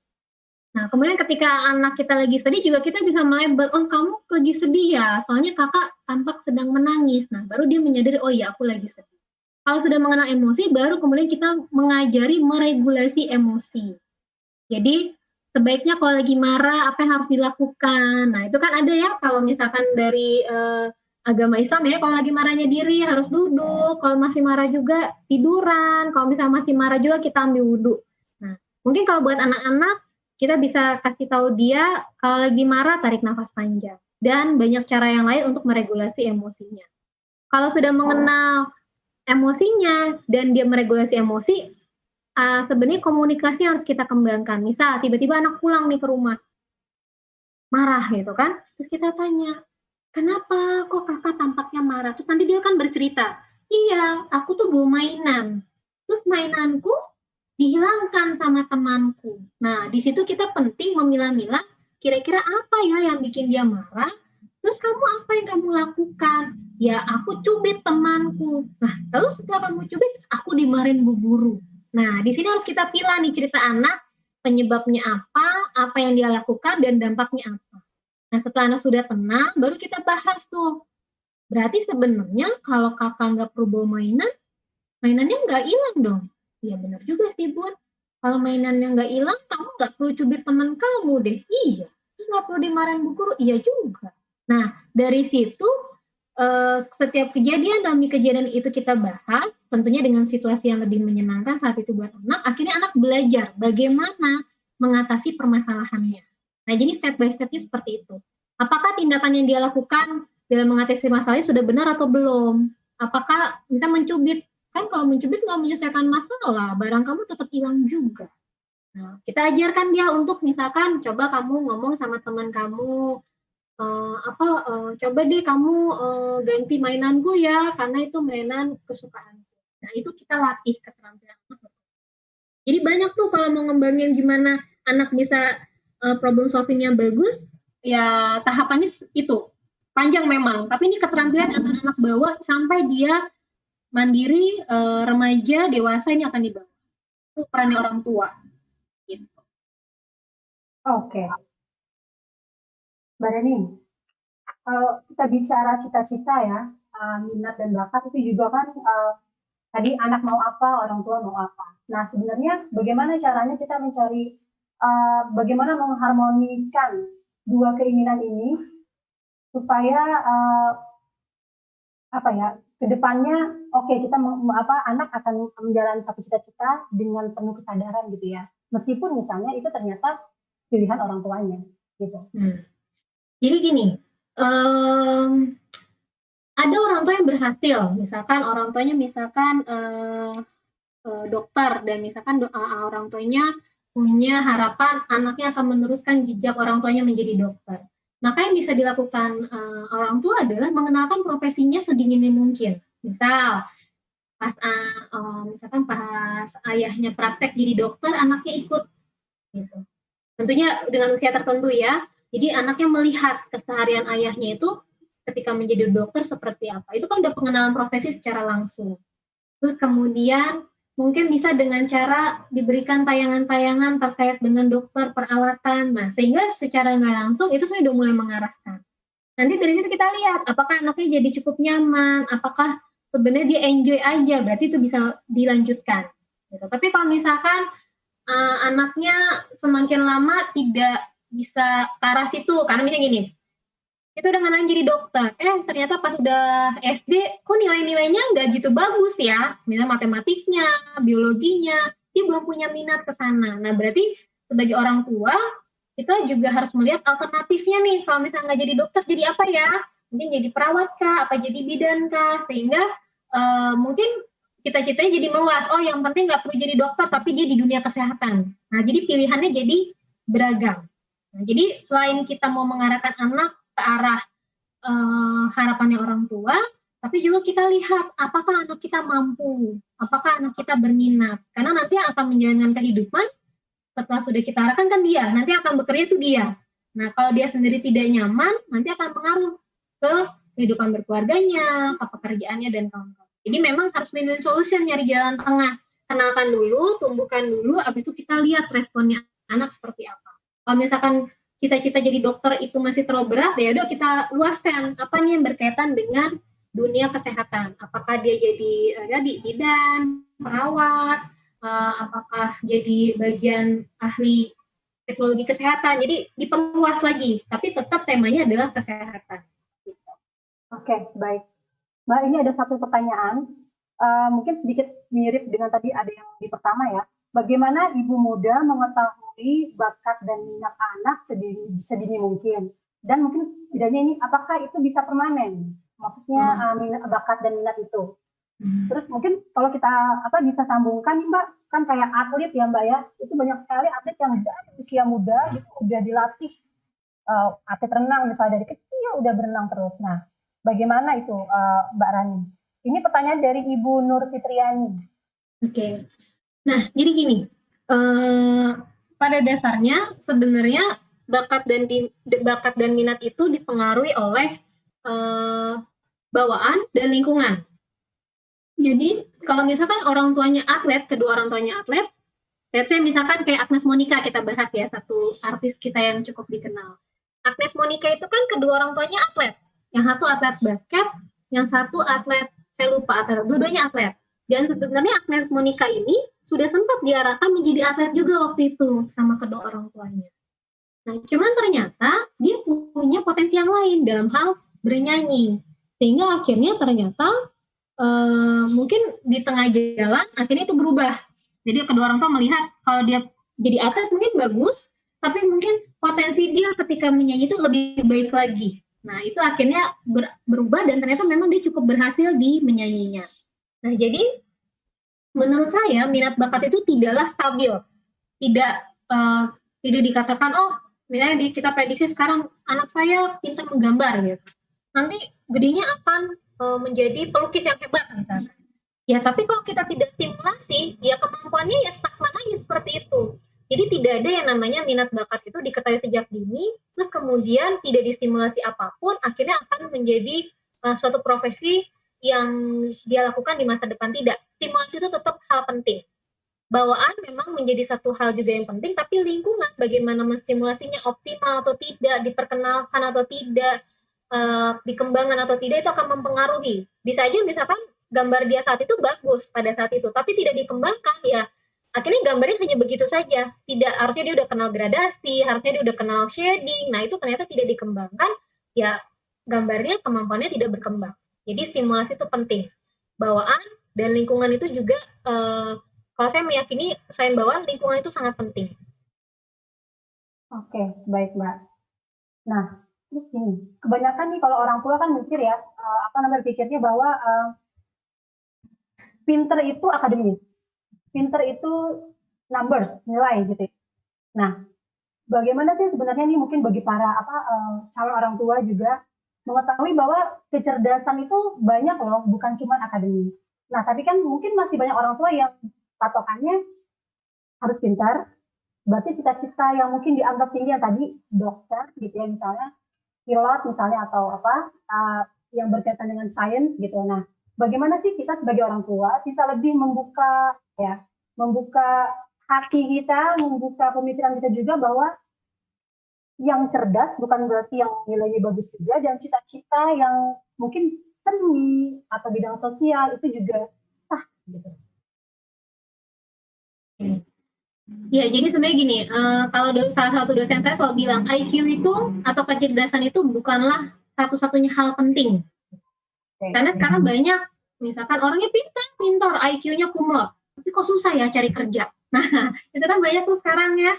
Nah, kemudian ketika anak kita lagi sedih juga kita bisa melabel, oh kamu lagi sedih ya, soalnya kakak tampak sedang menangis. Nah, baru dia menyadari, oh iya aku lagi sedih. Kalau sudah mengenal emosi, baru kemudian kita mengajari meregulasi emosi. Jadi sebaiknya kalau lagi marah apa yang harus dilakukan. Nah itu kan ada ya kalau misalkan dari agama Islam ya, kalau lagi marahnya diri harus duduk, kalau masih marah juga tiduran, kalau misalnya masih marah juga kita ambil wudhu. Nah mungkin kalau buat anak-anak kita bisa kasih tahu dia kalau lagi marah tarik nafas panjang, dan banyak cara yang lain untuk meregulasi emosinya. Kalau sudah mengenal emosinya dan dia meregulasi emosi, sebenarnya komunikasi harus kita kembangkan. Misal tiba-tiba anak pulang nih ke rumah marah gitu kan, terus kita tanya, kenapa kok kakak tampaknya marah? Terus nanti dia kan bercerita, iya aku tuh bawa mainan, terus mainanku dihilangkan sama temanku. Nah di situ kita penting memilah-milah kira-kira apa ya yang bikin dia marah. Terus kamu apa yang kamu lakukan? Ya aku cubit temanku. Nah lalu setelah kamu cubit, aku dimarahin bu guru. Nah, di sini harus kita pilih nih cerita anak, penyebabnya apa yang dia lakukan, dan dampaknya apa. Nah, setelah anak sudah tenang, baru kita bahas tuh. Berarti sebenarnya kalau kakak nggak perlu bawa mainannya nggak hilang dong. Iya benar juga sih, Bun. Kalau mainannya nggak hilang, kamu nggak perlu cubit teman kamu deh. Iya. Terus nggak perlu dimarahin bu guru? Iya juga. Nah, dari situ setiap kejadian demi kejadian itu kita bahas, tentunya dengan situasi yang lebih menyenangkan saat itu buat anak, akhirnya anak belajar bagaimana mengatasi permasalahannya. Nah, jadi step by step-nya seperti itu. Apakah tindakan yang dia lakukan dalam mengatasi masalahnya sudah benar atau belum? Apakah bisa mencubit? Kan kalau mencubit nggak menyelesaikan masalah, barang kamu tetap hilang juga. Nah, kita ajarkan dia untuk misalkan coba kamu ngomong sama teman kamu, coba deh kamu ganti mainanku ya, karena itu mainan kesukaanku. Nah, itu kita latih keterampilan anak. Jadi banyak tuh kalau mau ngembangin gimana anak bisa problem solving-nya bagus, ya tahapannya itu. Panjang memang, tapi ini keterampilan anak-anak bawa sampai dia mandiri, remaja, dewasa ini akan dibawa. Itu perannya orang tua. Gitu. Oke. Mbak Reni, kalau kita bicara cita-cita ya, minat dan bakat itu juga kan tadi anak mau apa, orang tua mau apa. Nah, sebenarnya bagaimana caranya kita mencari, bagaimana mengharmonikan dua keinginan ini supaya kedepannya kita anak akan menjalani satu cita-cita dengan penuh kesadaran gitu ya, meskipun misalnya itu ternyata pilihan orang tuanya gitu. Jadi gini, ada orang tua yang berhasil, misalkan orang tuanya dokter, dan misalkan orang tuanya punya harapan anaknya akan meneruskan jejak orang tuanya menjadi dokter. Maka yang bisa dilakukan orang tua adalah mengenalkan profesinya sedini mungkin. Misal, misalkan pas ayahnya praktek jadi dokter, anaknya ikut. Gitu. Tentunya dengan usia tertentu ya. Jadi anaknya melihat keseharian ayahnya itu ketika menjadi dokter seperti apa. Itu kan udah pengenalan profesi secara langsung. Terus kemudian mungkin bisa dengan cara diberikan tayangan-tayangan terkait dengan dokter, peralatan. Nah, sehingga secara nggak langsung itu sudah mulai mengarahkan. Nanti dari situ kita lihat apakah anaknya jadi cukup nyaman, apakah sebenarnya dia enjoy aja, berarti itu bisa dilanjutkan. Gitu. Tapi kalau misalkan anaknya semakin lama tidak bisa ke arah situ, karena misalnya gini, itu udah ngenalin jadi dokter, ternyata pas udah SD, kok nilai-nilainya nggak gitu bagus ya, misalnya matematiknya, biologinya, dia belum punya minat ke sana. Nah, berarti sebagai orang tua, kita juga harus melihat alternatifnya nih, kalau misalnya nggak jadi dokter, jadi apa ya? Mungkin jadi perawat kah, apa jadi bidan kah, sehingga mungkin cita-citanya jadi meluas. Oh, yang penting nggak perlu jadi dokter, tapi dia di dunia kesehatan. Nah, jadi pilihannya jadi beragam. Nah, jadi selain kita mau mengarahkan anak ke arah harapannya orang tua, tapi juga kita lihat apakah anak kita mampu, apakah anak kita berminat. Karena nanti yang akan menjalankan kehidupan setelah sudah kita arahkan kan dia, nanti akan bekerja itu dia. Nah, kalau dia sendiri tidak nyaman, nanti akan pengaruh ke kehidupan berkeluarganya, ke pekerjaannya, dan kawan-kawan. Jadi memang harus win-win solution, nyari jalan tengah. Kenalkan dulu, tumbuhkan dulu, habis itu kita lihat responnya anak seperti apa. Kalau misalkan cita-cita jadi dokter itu masih terlalu berat, ya udah kita luaskan apa nih yang berkaitan dengan dunia kesehatan. Apakah dia jadi bidan, perawat, apakah jadi bagian ahli teknologi kesehatan. Jadi diperluas lagi, tapi tetap temanya adalah kesehatan. Oke, baik. Mbak, ini ada satu pertanyaan, mungkin sedikit mirip dengan tadi ada yang di pertama ya. Bagaimana ibu muda mengetahui bakat dan minat anak sedini mungkin? Dan mungkin bedanya ini, apakah itu bisa permanen? Maksudnya bakat dan minat itu. Terus mungkin kalau kita bisa sambungkan nih Mbak, kan kayak atlet ya Mbak ya, itu banyak sekali atlet yang dari usia muda gitu, udah dilatih, atlet renang misalnya dari kecil udah berenang terus. Nah, bagaimana itu Mbak Rani? Ini pertanyaan dari Ibu Nur Fitriani. Oke. Nah, jadi gini, pada dasarnya sebenarnya bakat dan minat itu dipengaruhi oleh bawaan dan lingkungan. Jadi kalau misalkan orang tuanya atlet, kedua orang tuanya atlet, let's say misalkan kayak Agnes Monica kita bahas ya, satu artis kita yang cukup dikenal. Agnes Monica itu kan kedua orang tuanya atlet. Yang satu atlet basket, yang satu atlet, saya lupa atlet, dua-duanya atlet. Dan sebenarnya Agnes Monica ini sudah sempat diarahkan menjadi atlet juga waktu itu sama kedua orang tuanya. Nah, cuman ternyata dia punya potensi yang lain dalam hal bernyanyi. Sehingga akhirnya ternyata mungkin di tengah jalan akhirnya itu berubah. Jadi kedua orang tua melihat kalau dia jadi atlet mungkin bagus, tapi mungkin potensi dia ketika menyanyi itu lebih baik lagi. Nah itu akhirnya berubah dan ternyata memang dia cukup berhasil di menyanyinya. Nah jadi menurut saya minat bakat itu tidaklah stabil, tidak dikatakan misalnya kita prediksi sekarang anak saya pintar menggambar gitu, nanti gedenya akan menjadi pelukis yang hebat misalnya. Ya tapi kalau kita tidak stimulasi, ya kemampuannya ya stagnan aja seperti itu. Jadi tidak ada yang namanya minat bakat itu diketahui sejak dini, terus kemudian tidak distimulasi apapun, akhirnya akan menjadi suatu profesi yang dia lakukan di masa depan. Tidak, stimulasi itu tetap hal penting. Bawaan memang menjadi satu hal juga yang penting, tapi lingkungan bagaimana menstimulasinya optimal atau tidak, diperkenalkan atau tidak, dikembangkan atau tidak, itu akan mempengaruhi. Bisa aja misalkan gambar dia saat itu bagus pada saat itu, tapi tidak dikembangkan, ya akhirnya gambarnya hanya begitu saja. Tidak, harusnya dia udah kenal gradasi, harusnya dia udah kenal shading, nah itu ternyata tidak dikembangkan, ya gambarnya kemampuannya tidak berkembang. Jadi stimulasi itu penting. Bawaan dan lingkungan itu juga kalau saya meyakini selain bawaan, lingkungan itu sangat penting. Oke, baik Mbak. Nah, terus gini, kebanyakan nih kalau orang tua kan mikir ya, pikirnya bahwa pinter itu akademis, pinter itu numbers, nilai gitu. Nah, bagaimana sih sebenarnya nih mungkin bagi para calon orang tua juga mengetahui bahwa kecerdasan itu banyak loh, bukan cuma akademis. Nah, tapi kan mungkin masih banyak orang tua yang patokannya harus pintar, berarti cita-cita yang mungkin dianggap tinggi yang tadi dokter gitu ya misalnya, pilot misalnya atau yang berkaitan dengan sains gitu. Nah, bagaimana sih kita sebagai orang tua bisa lebih membuka hati kita, membuka pemikiran kita juga bahwa yang cerdas bukan berarti yang nilainya bagus juga, dan cita-cita yang mungkin seni atau bidang sosial itu juga sah gitu. Ya, jadi sebenarnya gini, kalau salah satu dosen saya selalu bilang IQ itu atau kecerdasan itu bukanlah satu-satunya hal penting. Karena sekarang banyak, misalkan orangnya pintar, IQ-nya kumlot, tapi kok susah ya cari kerja. Nah, itu kan banyak tuh sekarang ya,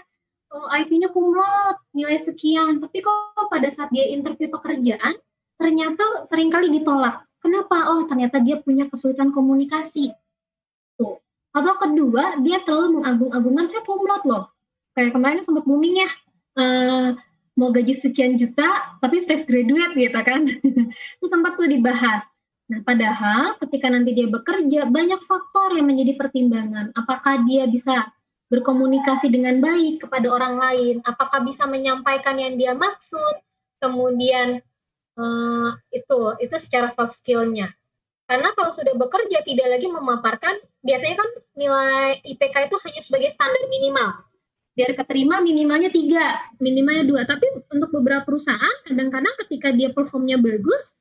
IQ-nya kumlot, nilai sekian, tapi kok pada saat dia interview pekerjaan, ternyata seringkali ditolak. Kenapa? Oh, ternyata dia punya kesulitan komunikasi. Tuh. Atau kedua, dia terlalu mengagung-agungkan, saya kumlot loh. Kayak kemarin sempat booming ya, mau gaji sekian juta, tapi fresh graduate gitu kan. Itu sempat tuh dibahas. Nah, padahal ketika nanti dia bekerja, banyak faktor yang menjadi pertimbangan. Apakah dia bisa berkomunikasi dengan baik kepada orang lain? Apakah bisa menyampaikan yang dia maksud? Kemudian itu secara soft skill-nya. Karena kalau sudah bekerja tidak lagi memaparkan, biasanya kan nilai IPK itu hanya sebagai standar minimal. Biar keterima minimalnya 3, minimalnya 2. Tapi untuk beberapa perusahaan, kadang-kadang ketika dia performnya bagus,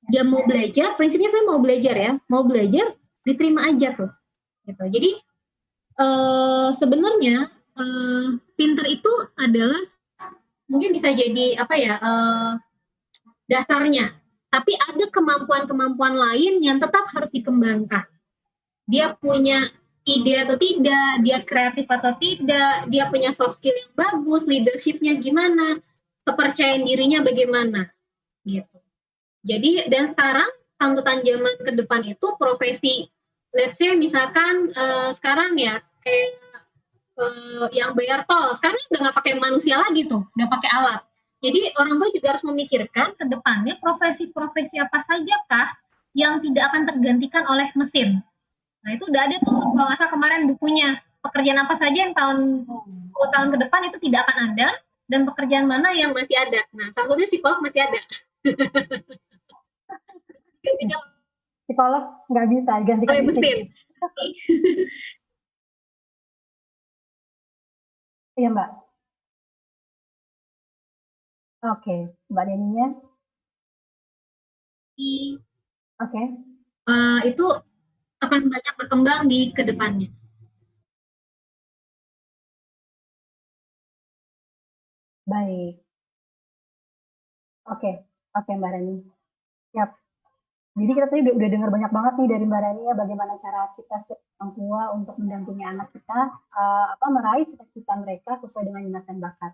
dia mau belajar, prinsipnya saya mau belajar ya, mau belajar, diterima aja tuh. Gitu. Jadi sebenarnya pinter itu adalah mungkin bisa jadi dasarnya. Tapi ada kemampuan-kemampuan lain yang tetap harus dikembangkan. Dia punya ide atau tidak, dia kreatif atau tidak, dia punya soft skill yang bagus, leadership-nya gimana, kepercayaan dirinya bagaimana, gitu. Jadi, dan sekarang tuntutan zaman ke depan itu profesi, let's say misalkan sekarang ya, kayak yang bayar tol, sekarang udah nggak pakai manusia lagi tuh, udah pakai alat. Jadi orang tua juga harus memikirkan ke depannya profesi-profesi apa sajakah yang tidak akan tergantikan oleh mesin. Nah itu udah ada tuh kalau nggak salah kemarin bukunya, pekerjaan apa saja yang 10 tahun ke depan itu tidak akan ada, dan pekerjaan mana yang masih ada. Nah salah satunya psikolog masih ada. Psikolog nggak bisa gantikan mesin. Iya Mbak. Oke, Mbak Deninya. Oke. Itu akan banyak berkembang di kedepannya. Baik. Oke, Mbak Deni. Siap. Jadi kita tadi udah dengar banyak banget nih dari Mbak Rania bagaimana cara kita sebagai orang tua untuk mendampingi anak kita meraih cita-cita mereka sesuai dengan minat dan bakat.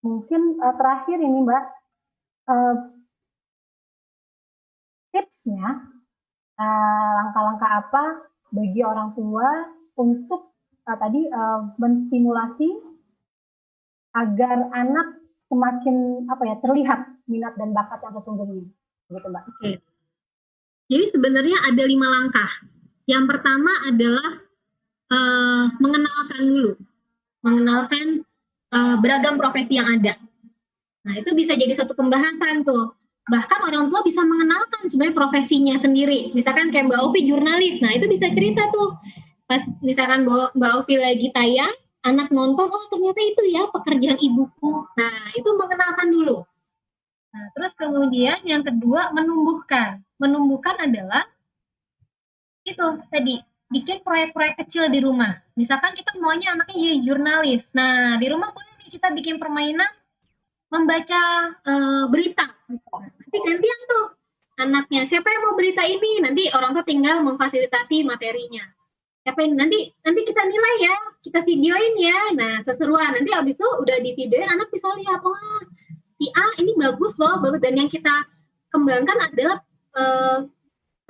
Mungkin terakhir ini Mbak, tipsnya langkah-langkah apa bagi orang tua untuk menstimulasi agar anak semakin terlihat minat dan bakat yang sesungguhnya, gitu Mbak. Oke. Jadi sebenarnya ada 5 langkah. Yang pertama adalah mengenalkan dulu, beragam profesi yang ada. Nah itu bisa jadi satu pembahasan tuh. Bahkan orang tua bisa mengenalkan sebenarnya profesinya sendiri. Misalkan kayak Mbak Ovi jurnalis, nah itu bisa cerita tuh. Pas misalkan Mbak Ovi lagi tayang, anak nonton, oh ternyata itu ya pekerjaan ibuku. Nah itu mengenalkan dulu. Nah terus kemudian yang kedua menumbuhkan. Menumbuhkan adalah itu tadi, bikin proyek-proyek kecil di rumah. Misalkan kita maunya anaknya jadi jurnalis. Nah di rumah boleh nih kita bikin permainan membaca berita. Nanti gantian tuh anaknya, siapa yang mau berita ini, nanti orang tua tinggal memfasilitasi materinya. Siapa yang nanti kita nilai ya, kita videoin ya. Nah seseruan, nanti abis itu udah di videoin, anak bisa lihat, wah si A ini bagus loh, bagus. Dan yang kita kembangkan adalah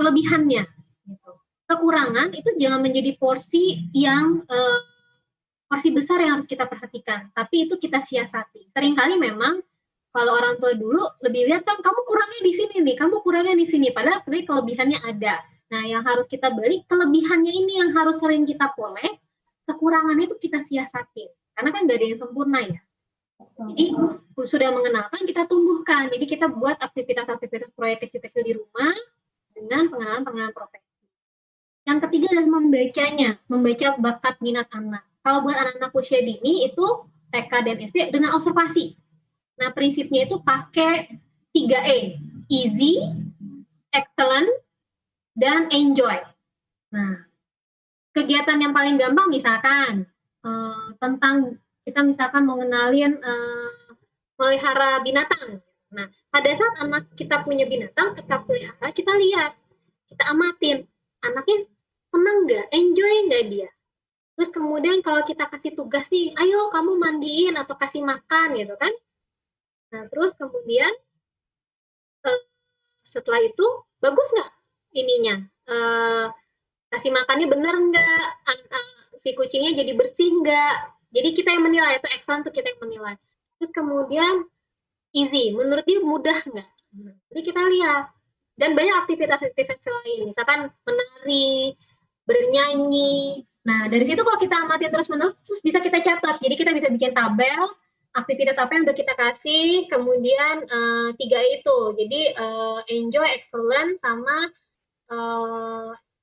kelebihannya. Gitu. Kekurangan itu jangan menjadi porsi yang porsi besar yang harus kita perhatikan, tapi itu kita siasati. Seringkali memang kalau orang tua dulu lebih lihat kan kamu kurangnya di sini nih, kamu kurangnya di sini, padahal sebenarnya kelebihannya ada. Nah, yang harus kita balik, kelebihannya ini yang harus sering kita poles, kekurangannya itu kita siasati. Karena kan nggak ada yang sempurna ya. Jadi sudah mengenalkan, kita tumbuhkan. Jadi kita buat aktivitas-aktivitas proyek kecil-kecil di rumah dengan pengenalan profesi. Yang ketiga adalah membacanya, membaca bakat minat anak. Kalau buat anak-anak usia dini itu TK dan SD dengan observasi. Nah, prinsipnya itu pakai 3E, easy, excellent, dan enjoy. Nah, kegiatan yang paling gampang misalkan tentang kita misalkan mau ngenalin melihara binatang. Nah, pada saat anak kita punya binatang, kita pelihara, kita lihat, kita amatin, anaknya senang nggak, enjoy nggak dia. Terus kemudian kalau kita kasih tugas nih, ayo kamu mandiin atau kasih makan gitu kan. Nah, terus kemudian setelah itu bagus nggak ininya, kasih makannya benar nggak, si kucingnya jadi bersih nggak. Jadi kita yang menilai, itu excellent tuh kita yang menilai. Terus kemudian easy, menurut dia mudah nggak. Jadi kita lihat. Dan banyak aktivitas-aktivitas lain, misalkan menari, bernyanyi. Nah, dari situ kalau kita amati terus-menerus, terus bisa kita catat. Jadi kita bisa bikin tabel, aktivitas apa yang udah kita kasih, kemudian 3 itu. Jadi enjoy, excellent, sama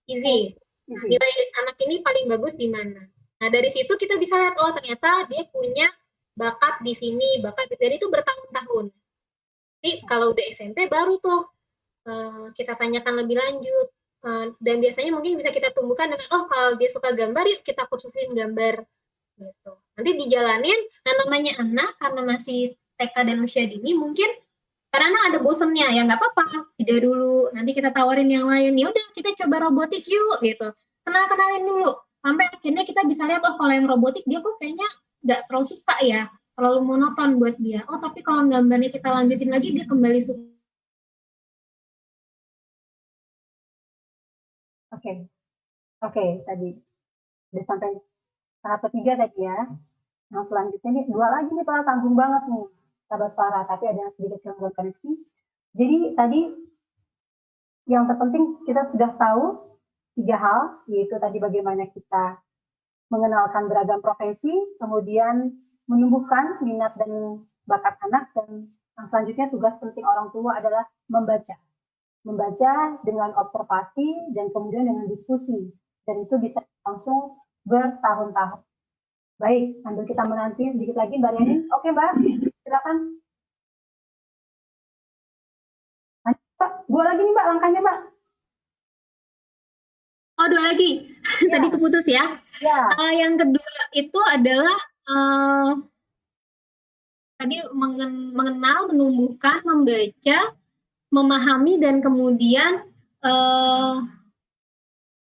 easy. Nah, nilai anak ini paling bagus di mana. Nah, dari situ kita bisa lihat, oh ternyata dia punya bakat di sini, bakat dari itu bertahun-tahun. Jadi kalau udah SMP baru tuh kita tanyakan lebih lanjut. Dan biasanya mungkin bisa kita tumbuhkan dengan, oh kalau dia suka gambar, yuk kita kursusin gambar. Gitu. Nanti dijalanin, nah namanya anak, karena masih TK dan usia dini, mungkin karena ada bosennya, ya nggak apa-apa, jeda dulu, nanti kita tawarin yang lain, ya udah kita coba robotik yuk, gitu. Kenalin dulu, sampai akhirnya kita bisa lihat, oh kalau yang robotik dia kok kayaknya nggak terlalu suka ya, terlalu monoton buat dia. Oh tapi kalau gambarnya kita lanjutin lagi, dia kembali suka. Oke, tadi udah sampai tahap ketiga tadi ya. Nah selanjutnya nih 2 lagi nih Pak, tanggung banget nih sahabat Farah, tapi ada yang sedikit gangguan koneksi. Jadi tadi yang terpenting kita sudah tahu 3 hal, yaitu tadi bagaimana kita mengenalkan beragam profesi, kemudian menumbuhkan minat dan bakat anak, dan yang selanjutnya tugas penting orang tua adalah membaca dengan observasi dan kemudian dengan diskusi, dan itu bisa langsung bertahun-tahun. Baik, sambil kita menanti sedikit lagi Mbak Riani. Oke Mbak, silakan. Pak, 2 lagi nih Mbak langkahnya Mbak. Oh 2 lagi, ya. Tadi keputus ya. Ya. Yang kedua itu adalah tadi mengenal, menumbuhkan, membaca, memahami, dan kemudian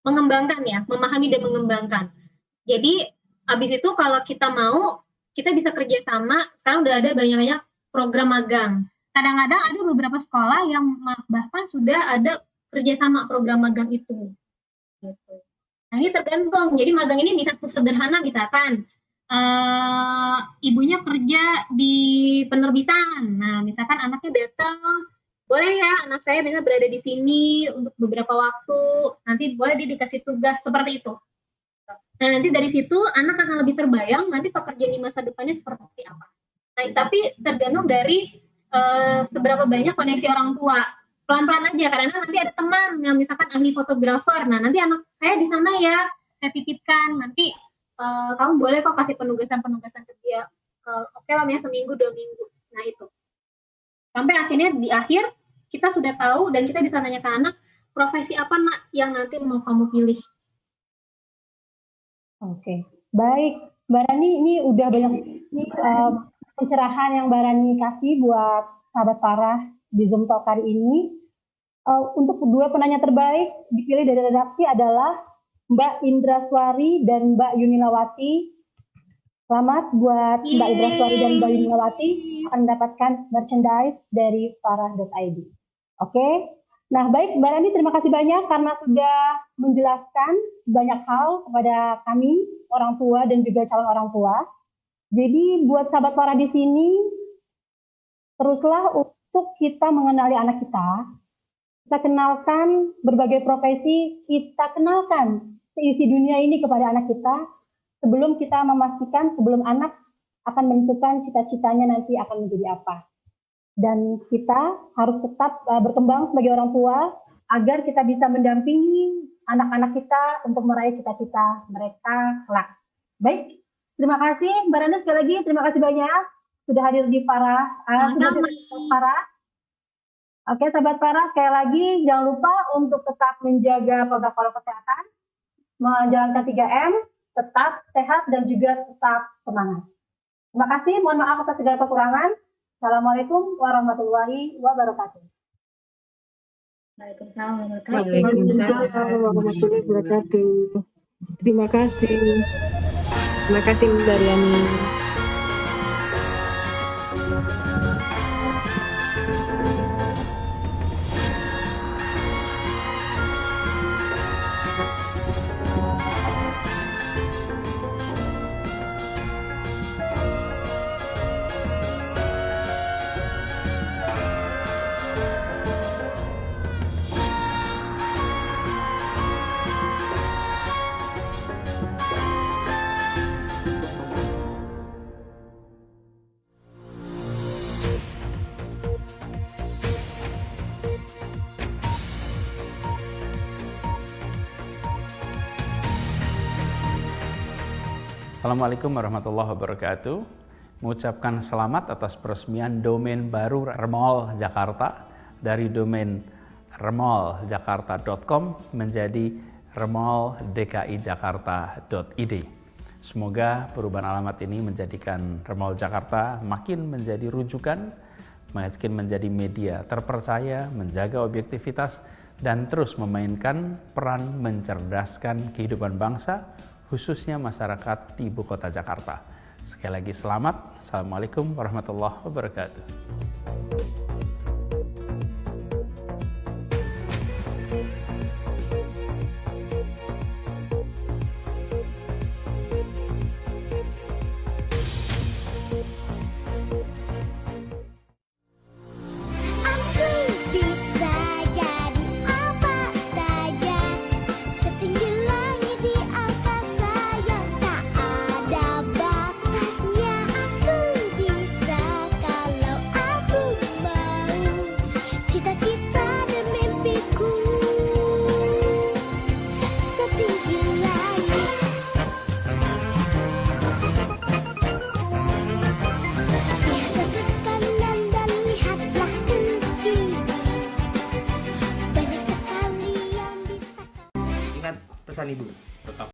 mengembangkan ya, memahami dan mengembangkan. Jadi habis itu kalau kita mau, kita bisa kerjasama. Sekarang udah ada banyak program magang. Kadang-kadang ada beberapa sekolah yang bahkan sudah ada kerjasama program magang itu. Gitu. Nah ini tergantung. Jadi magang ini bisa sederhana, misalkan ibunya kerja di penerbitan. Nah misalkan anaknya datang, boleh ya anak saya bisa berada di sini untuk beberapa waktu, nanti boleh dia dikasih tugas seperti itu. Nah nanti dari situ anak akan lebih terbayang nanti pekerjaan di masa depannya seperti apa. Nah tapi tergantung dari seberapa banyak koneksi orang tua. Pelan-pelan aja, karena nanti ada teman yang misalkan ahli fotografer, nah nanti anak saya di sana ya, saya titipkan, nanti kamu boleh kok kasih penugasan ke dia, oke lah ya seminggu 2 minggu, nah itu. Sampai akhirnya di akhir, kita sudah tahu dan kita bisa nanya ke anak, profesi apa nak yang nanti mau kamu pilih. Oke, baik. Mbak Rani, ini udah banyak pencerahan yang Mbak Rani kasih buat sahabat Farah di Zoom Talk hari ini. Untuk 2 penanya terbaik dipilih dari redaksi adalah Mbak Indraswari dan Mbak Yunilawati. Selamat buat Mbak Indraswari dan Mbak Yunilawati akan mendapatkan merchandise dari farah.id. Oke. Nah, baik Mbak Rani, terima kasih banyak karena sudah menjelaskan banyak hal kepada kami, orang tua dan juga calon orang tua. Jadi buat sahabat Farah di sini, teruslah untuk kita mengenali anak kita. Kita kenalkan berbagai profesi, kita kenalkan seisi dunia ini kepada anak kita sebelum kita memastikan, sebelum anak akan menentukan cita-citanya nanti akan menjadi apa. Dan kita harus tetap berkembang sebagai orang tua agar kita bisa mendampingi anak-anak kita untuk meraih cita-cita mereka kelak. Baik, terima kasih Mbak Rani sekali lagi, terima kasih banyak sudah hadir di Farah. Farah. Oke, sahabat Farah, sekali lagi jangan lupa untuk tetap menjaga protokol kesehatan, menjalankan 3M, tetap sehat dan juga tetap semangat. Terima kasih, mohon maaf atas segala kekurangan. Assalamualaikum warahmatullahi wabarakatuh. Waalaikumsalam warahmatullahi wabarakatuh. Terima kasih. Terima kasih Mbak Riani. Assalamualaikum warahmatullahi wabarakatuh. Mengucapkan selamat atas peresmian domain baru Remol Jakarta dari domain remoljakarta.com menjadi remoldkijakarta.id. Semoga perubahan alamat ini menjadikan Remol Jakarta makin menjadi rujukan, makin menjadi media terpercaya, menjaga objektivitas, dan terus memainkan peran mencerdaskan kehidupan bangsa, khususnya masyarakat di Ibu Kota Jakarta. Sekali lagi selamat. Assalamualaikum warahmatullahi wabarakatuh. Pesan ibu tetap